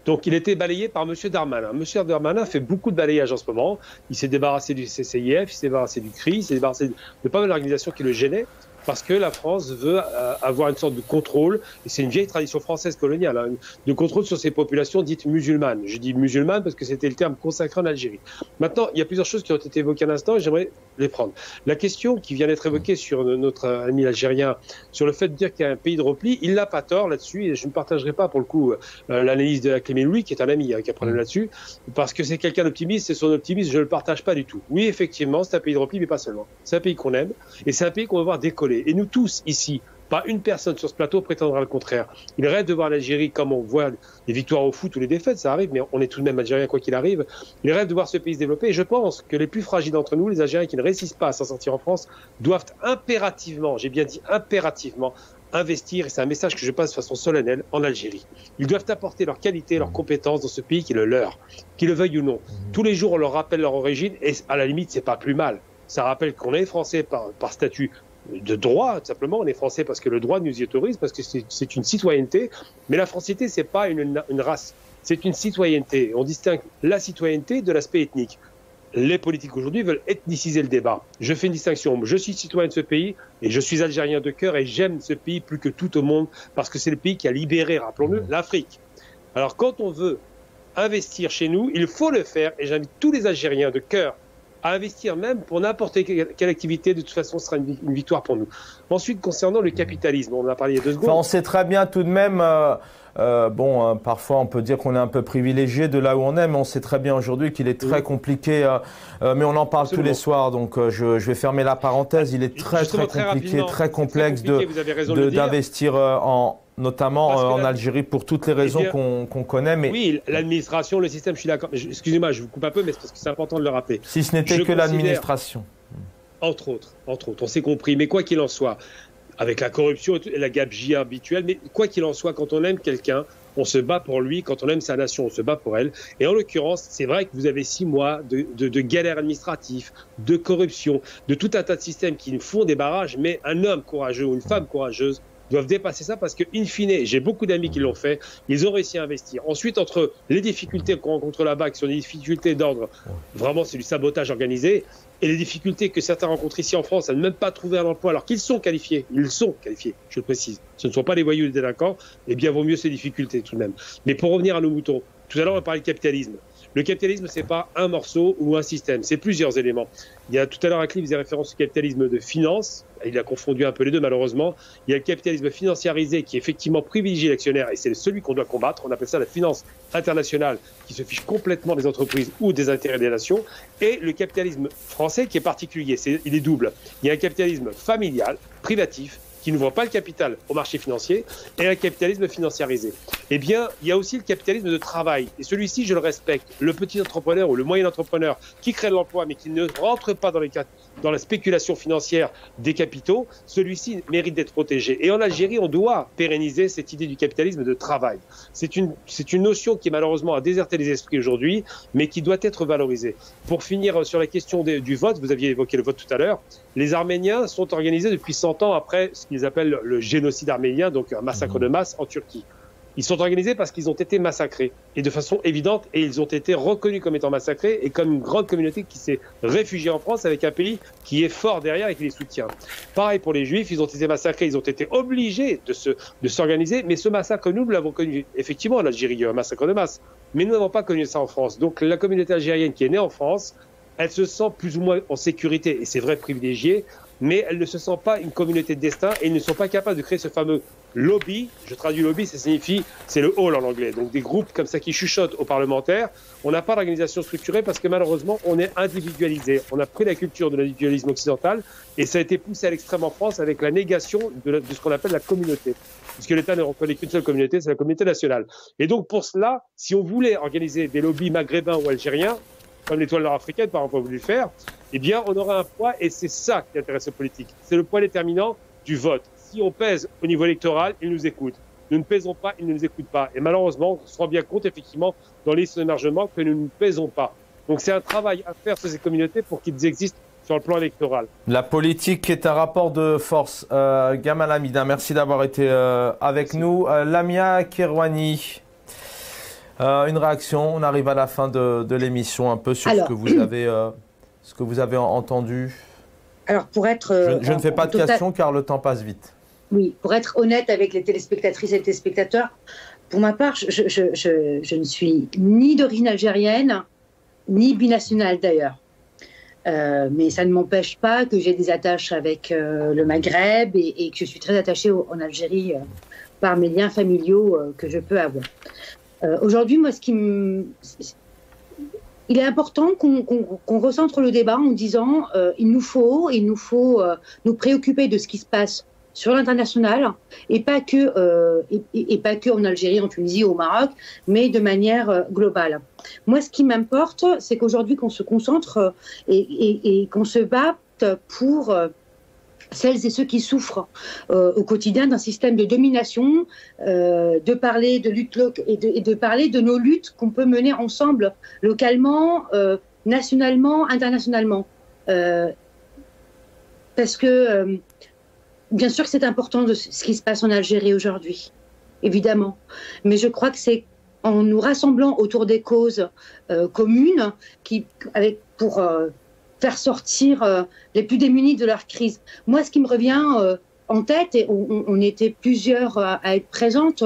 Donc, il était balayé par M. Darmanin. M. Darmanin fait beaucoup de balayage en ce moment. Il s'est débarrassé du CCIF, il s'est débarrassé du CRI, il s'est débarrassé de pas mal d'organisations qui le gênaient. Parce que la France veut avoir une sorte de contrôle, et c'est une vieille tradition française coloniale, hein, de contrôle sur ces populations dites musulmanes. Je dis musulmanes parce que c'était le terme consacré en Algérie. Maintenant, il y a plusieurs choses qui ont été évoquées à l'instant et j'aimerais les prendre. La question qui vient d'être évoquée sur notre ami algérien, sur le fait de dire qu'il y a un pays de repli, il n'a pas tort là-dessus, et je ne partagerai pas pour le coup l'analyse de Aklim Enlouy, qui est un ami qui a un problème là-dessus, parce que c'est quelqu'un d'optimiste, et son optimisme, je ne le partage pas du tout. Oui, effectivement, c'est un pays de repli, mais pas seulement. C'est un pays qu'on aime, et c'est un pays qu'on va voir décoller. Et nous tous, ici, pas une personne sur ce plateau prétendra le contraire. Il rêve de voir l'Algérie comme on voit les victoires au foot ou les défaites, ça arrive, mais on est tout de même algérien quoi qu'il arrive. Il rêve de voir ce pays se développer. Et je pense que les plus fragiles d'entre nous, les Algériens qui ne réussissent pas à s'en sortir en France, doivent impérativement, j'ai bien dit impérativement, investir, et c'est un message que je passe de façon solennelle, en Algérie. Ils doivent apporter leur qualité, leurs compétences dans ce pays qui est le leur, qu'ils le veuillent ou non. Tous les jours, on leur rappelle leur origine, et à la limite, c'est pas plus mal. Ça rappelle qu'on est français par statut de droit, tout simplement. On est français parce que le droit nous y autorise, parce que c'est une citoyenneté. Mais la francité, c'est pas une race, c'est une citoyenneté. On distingue la citoyenneté de l'aspect ethnique. Les politiques aujourd'hui veulent ethniciser le débat. Je fais une distinction. Je suis citoyen de ce pays et je suis algérien de cœur et j'aime ce pays plus que tout au monde parce que c'est le pays qui a libéré, rappelons-le, l'Afrique. Alors quand on veut investir chez nous, il faut le faire et j'invite tous les Algériens de cœur à investir même pour n'importe quelle activité. De toute façon, ce sera une victoire pour nous. Ensuite, concernant le capitalisme, on en a parlé il y a 2 secondes. Enfin, on sait très bien tout de même, parfois on peut dire qu'on est un peu privilégié de là où on est, mais on sait très bien aujourd'hui qu'il est très compliqué, mais on en parle tous les soirs, donc je vais fermer la parenthèse, il est très compliqué, très complexe d'investir notamment en Algérie pour toutes les raisons qu'on connaît. Mais oui, l'administration, le système, je suis d'accord. Excusez-moi, je vous coupe un peu, mais c'est parce que c'est important de le rappeler. Si ce n'était que l'administration. Entre autres, on s'est compris. Mais quoi qu'il en soit, avec la corruption et la gabegie habituelle, mais quoi qu'il en soit, quand on aime quelqu'un, on se bat pour lui. Quand on aime sa nation, on se bat pour elle. Et en l'occurrence, c'est vrai que vous avez 6 mois de galères administratives, de corruption, de tout un tas de systèmes qui nous font des barrages. Mais un homme courageux ou une femme courageuse doivent dépasser ça parce que, in fine, j'ai beaucoup d'amis qui l'ont fait, ils ont réussi à investir. Ensuite, entre les difficultés qu'on rencontre là-bas, qui sont des difficultés d'ordre, vraiment c'est du sabotage organisé, et les difficultés que certains rencontrent ici en France à ne même pas trouver un emploi alors qu'ils sont qualifiés, je le précise, ce ne sont pas des voyous ou des délinquants, eh bien vaut mieux ces difficultés tout de même. Mais pour revenir à nos moutons, tout à l'heure on a parlé de capitalisme. Le capitalisme, c'est pas un morceau ou un système, c'est plusieurs éléments. Il y a tout à l'heure un clip, faisait référence au capitalisme de finance. Il a confondu un peu les deux, malheureusement. Il y a le capitalisme financiarisé qui effectivement privilégie l'actionnaire et c'est celui qu'on doit combattre. On appelle ça la finance internationale qui se fiche complètement des entreprises ou des intérêts des nations. Et le capitalisme français qui est particulier, il est double. Il y a un capitalisme familial, privatif, qui n'ouvre pas le capital au marché financier, et un capitalisme financiarisé. Eh bien, il y a aussi le capitalisme de travail. Et celui-ci, je le respecte. Le petit entrepreneur ou le moyen entrepreneur qui crée de l'emploi, mais qui ne rentre pas dans la spéculation financière des capitaux, celui-ci mérite d'être protégé. Et en Algérie, on doit pérenniser cette idée du capitalisme de travail. C'est une notion qui, malheureusement, a déserté les esprits aujourd'hui, mais qui doit être valorisée. Pour finir sur la question du vote, vous aviez évoqué le vote tout à l'heure, les Arméniens sont organisés depuis 100 ans après ce qu'ils appellent le génocide arménien, donc un massacre de masse en Turquie. Ils sont organisés parce qu'ils ont été massacrés, et de façon évidente, et ils ont été reconnus comme étant massacrés, et comme une grande communauté qui s'est réfugiée en France avec un pays qui est fort derrière et qui les soutient. Pareil pour les Juifs, ils ont été massacrés, ils ont été obligés de s'organiser, mais ce massacre, nous l'avons connu effectivement en Algérie, il y a eu un massacre de masse, mais nous n'avons pas connu ça en France. Donc la communauté algérienne qui est née en France, elle se sent plus ou moins en sécurité, et c'est vrai privilégiée, mais elle ne se sent pas une communauté de destin, et ils ne sont pas capables de créer ce fameux lobby. Je traduis lobby, ça signifie, c'est le hall en anglais, donc des groupes comme ça qui chuchotent aux parlementaires. On n'a pas d'organisation structurée parce que malheureusement, on est individualisé. On a pris la culture de l'individualisme occidental, et ça a été poussé à l'extrême en France avec la négation de ce qu'on appelle la communauté. Puisque l'État ne reconnaît qu'une seule communauté, c'est la communauté nationale. Et donc pour cela, si on voulait organiser des lobbies maghrébins ou algériens, comme l'étoile nord-africaine, par exemple, a voulu le faire, eh bien, on aurait un poids, et c'est ça qui intéresse les politiques. C'est le poids déterminant du vote. Si on pèse au niveau électoral, ils nous écoutent. Nous ne pèsons pas, ils ne nous écoutent pas. Et malheureusement, on se rend bien compte, effectivement, dans les listes d'émargement, que nous ne pèsons pas. Donc, c'est un travail à faire sur ces communautés pour qu'ils existent sur le plan électoral. La politique est un rapport de force. Gamal Hamida, merci d'avoir été avec nous. Lamia Kerouani. Une réaction, on arrive à la fin de l'émission un peu sur ce que vous avez entendu. Alors pour être... Je ne fais pas de questions car le temps passe vite. Oui, pour être honnête avec les téléspectatrices et les téléspectateurs, pour ma part, je ne suis ni d'origine algérienne, ni binationale d'ailleurs. Mais ça ne m'empêche pas que j'ai des attaches avec le Maghreb et que je suis très attachée en Algérie par mes liens familiaux que je peux avoir. Aujourd'hui, moi, il est important qu'on recentre le débat en disant il nous faut nous préoccuper de ce qui se passe sur l'international et pas que en Algérie, en Tunisie, au Maroc, mais de manière globale. Moi, ce qui m'importe, c'est qu'aujourd'hui, qu'on se concentre et qu'on se batte pour celles et ceux qui souffrent au quotidien d'un système de domination, de parler de lutte et de parler de nos luttes qu'on peut mener ensemble, localement, nationalement, internationalement. Parce que, bien sûr que c'est important de ce qui se passe en Algérie aujourd'hui, évidemment. Mais je crois que c'est en nous rassemblant autour des causes communes pour faire sortir les plus démunis de leur crise. Moi, ce qui me revient en tête, et on était plusieurs à être présentes,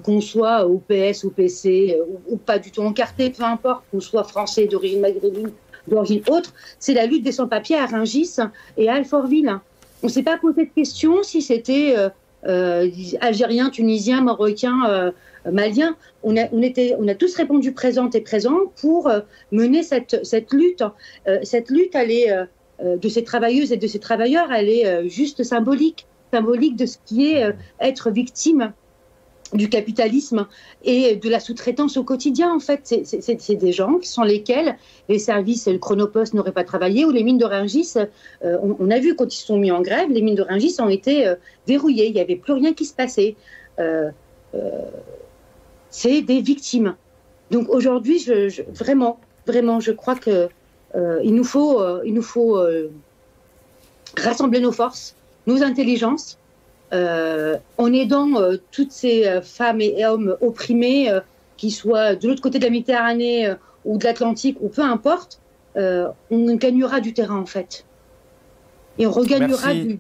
qu'on soit au PS ou PC, ou pas du tout encarté, peu importe, qu'on soit français d'origine maghrébine, d'origine autre, c'est la lutte des sans-papiers à Rungis et à Alfortville. On ne s'est pas posé de question si c'était Algériens, Tunisiens, Marocains, Maliens. On a tous répondu présente et présent pour mener cette lutte. Cette lutte, elle est, de ces travailleuses et de ces travailleurs, elle est juste symbolique de ce qui est être victime du capitalisme et de la sous-traitance au quotidien. En fait, c'est des gens sans lesquels les services, le Chronopost n'auraient pas travaillé, ou les mines de Rungis, on a vu quand ils se sont mis en grève, les mines de Rungis ont été verrouillées, il n'y avait plus rien qui se passait. C'est des victimes. Donc aujourd'hui, vraiment, je crois que il nous faut rassembler nos forces, nos intelligences, en aidant toutes ces femmes et hommes opprimés, qui soient de l'autre côté de la Méditerranée ou de l'Atlantique, ou peu importe, on gagnera du terrain en fait. Et on regagnera de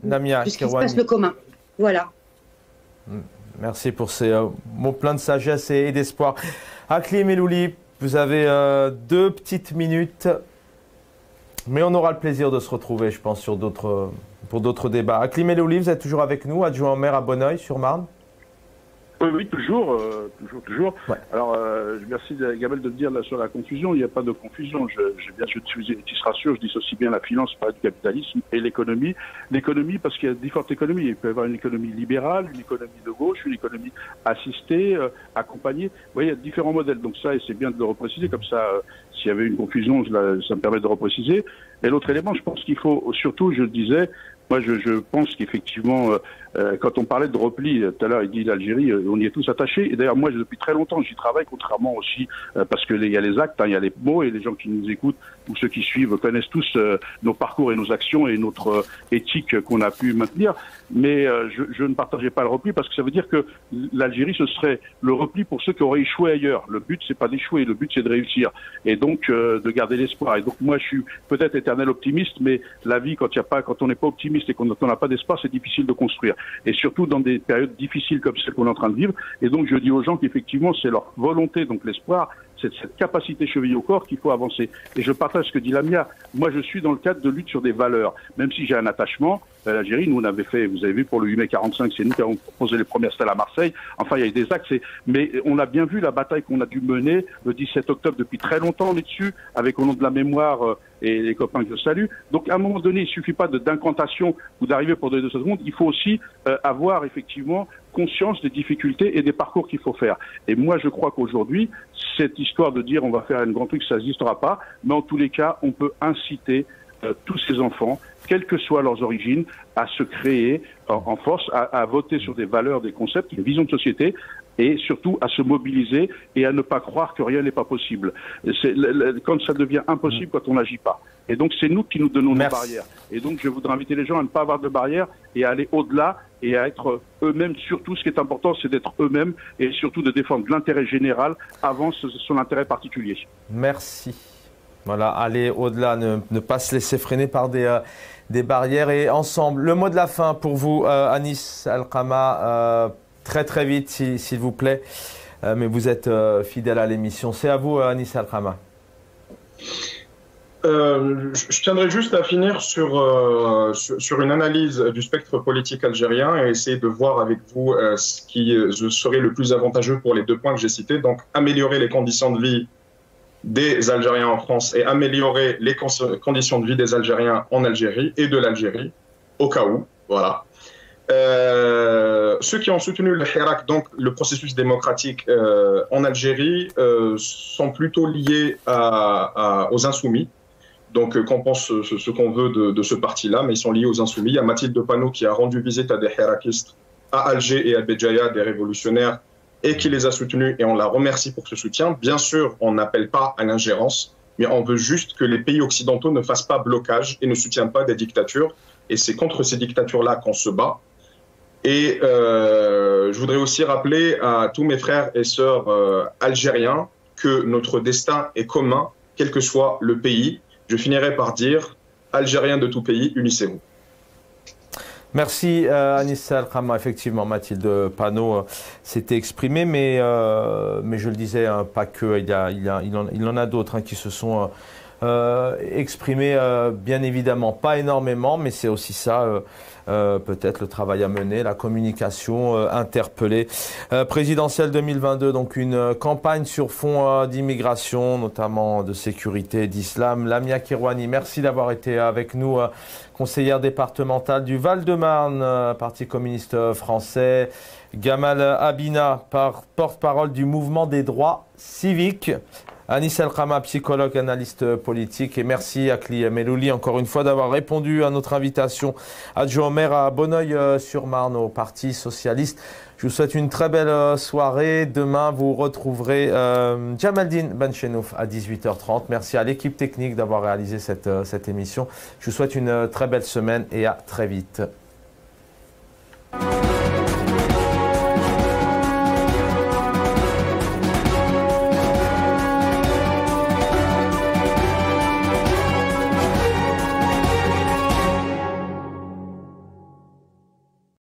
ce qui se passe le commun. Voilà. Merci pour ces mots pleins de sagesse et d'espoir. Akli Melouli, vous avez 2 petites minutes, mais on aura le plaisir de se retrouver, je pense, pour d'autres débats. Akli Melouli, vous êtes toujours avec nous, adjoint au maire à Bonneuil-sur-Marne? Oui, toujours. Ouais. Alors, merci Gabel de me dire là, sur la confusion. Il n'y a pas de confusion. Tu seras sûr, je dissocie bien la finance par du capitalisme et l'économie. L'économie, parce qu'il y a différentes économies. Il peut y avoir une économie libérale, une économie de gauche, une économie assistée, accompagnée. Vous voyez, il y a différents modèles. Donc ça, et c'est bien de le repréciser. Comme ça, s'il y avait une confusion, ça me permet de repréciser. Et l'autre élément, je pense qu'il faut, surtout, je le disais, moi, je pense qu'effectivement, quand on parlait de repli, tout à l'heure, il dit l'Algérie, on y est tous attachés. Et d'ailleurs, moi, depuis très longtemps, j'y travaille, contrairement aussi, parce que il y a les actes, il y a les mots, et les gens qui nous écoutent, ou ceux qui suivent, connaissent tous nos parcours et nos actions et notre éthique qu'on a pu maintenir. Mais je ne partageais pas le repli, parce que ça veut dire que l'Algérie, ce serait le repli pour ceux qui auraient échoué ailleurs. Le but, c'est pas d'échouer, le but, c'est de réussir. Et donc, de garder l'espoir. Et donc, moi, je suis peut-être éternel optimiste, mais la vie, quand on n'est pas optimiste et qu'on n'a pas d'espoir, c'est difficile de construire. Et surtout dans des périodes difficiles comme celle qu'on est en train de vivre. Et donc je dis aux gens qu'effectivement c'est leur volonté, donc l'espoir, c'est cette capacité chevillée au corps qu'il faut avancer. Et je partage ce que dit Lamia. Moi je suis dans le cadre de lutte sur des valeurs. Même si j'ai un attachement, l'Algérie, nous on avait fait, vous avez vu pour le 8 mai 45, c'est nous qui avons proposé les premières stèles à Marseille. Enfin il y a eu des axes, mais on a bien vu la bataille qu'on a dû mener le 17 octobre depuis très longtemps, on est dessus, avec au nom de la mémoire et les copains que je salue. Donc à un moment donné, il suffit pas d'incantation ou d'arriver pour donner 2 secondes, il faut aussi avoir effectivement conscience des difficultés et des parcours qu'il faut faire. Et moi, je crois qu'aujourd'hui, cette histoire de dire on va faire un grand truc, ça n'existera pas, mais en tous les cas, on peut inciter tous ces enfants, quelles que soient leurs origines, à se créer en force, à voter sur des valeurs, des concepts, des visions de société, et surtout à se mobiliser et à ne pas croire que rien n'est pas possible. Quand ça devient impossible, quand on n'agit pas. Et donc c'est nous qui nous donnons nos barrières. Et donc je voudrais inviter les gens à ne pas avoir de barrières et à aller au-delà et à être eux-mêmes. Surtout, ce qui est important, c'est d'être eux-mêmes et surtout de défendre l'intérêt général avant son intérêt particulier. Merci. Voilà, aller au-delà, ne pas se laisser freiner par des barrières. Et ensemble, le mot de la fin pour vous, Anis Alqama, très vite s'il vous plaît. Mais vous êtes fidèle à l'émission. C'est à vous, Anis Alqama. Je tiendrai juste à finir sur une analyse du spectre politique algérien et essayer de voir avec vous ce qui serait le plus avantageux pour les 2 points que j'ai cités. Donc, améliorer les conditions de vie des Algériens en France et améliorer les conditions de vie des Algériens en Algérie et de l'Algérie, au cas où, voilà. Ceux qui ont soutenu le Hirak, donc le processus démocratique en Algérie, sont plutôt liés aux insoumis. Donc, qu'on pense ce qu'on veut de ce parti-là, mais ils sont liés aux insoumis. Il y a Mathilde Panot qui a rendu visite à des Hirakistes à Alger et à Béjaïa, des révolutionnaires, et qui les a soutenus, et on la remercie pour ce soutien. Bien sûr, on n'appelle pas à l'ingérence, mais on veut juste que les pays occidentaux ne fassent pas blocage et ne soutiennent pas des dictatures. Et c'est contre ces dictatures-là qu'on se bat. Et je voudrais aussi rappeler à tous mes frères et sœurs algériens que notre destin est commun, quel que soit le pays. Je finirai par dire, Algériens de tout pays, unissez-vous. Merci Anis Alqama. Effectivement, Mathilde Panot s'était exprimée, mais je le disais, hein, pas que. Il en a d'autres qui se sont exprimé bien évidemment pas énormément, mais c'est aussi ça peut-être le travail à mener, la communication interpellée. Présidentielle 2022, donc une campagne sur fond d'immigration, notamment de sécurité, d'islam. Lamia Kirouani, merci d'avoir été avec nous, conseillère départementale du Val-de-Marne, Parti communiste français. Gamal Abina, porte-parole du mouvement des droits civiques. Anis El-Khama, psychologue, analyste politique. Et merci à Akli Melouli, encore une fois, d'avoir répondu à notre invitation. Adjoint au maire à Bonneuil-sur-Marne, au Parti socialiste. Je vous souhaite une très belle soirée. Demain, vous retrouverez Jamaldine Benchenouf à 18h30. Merci à l'équipe technique d'avoir réalisé cette émission. Je vous souhaite une très belle semaine et à très vite.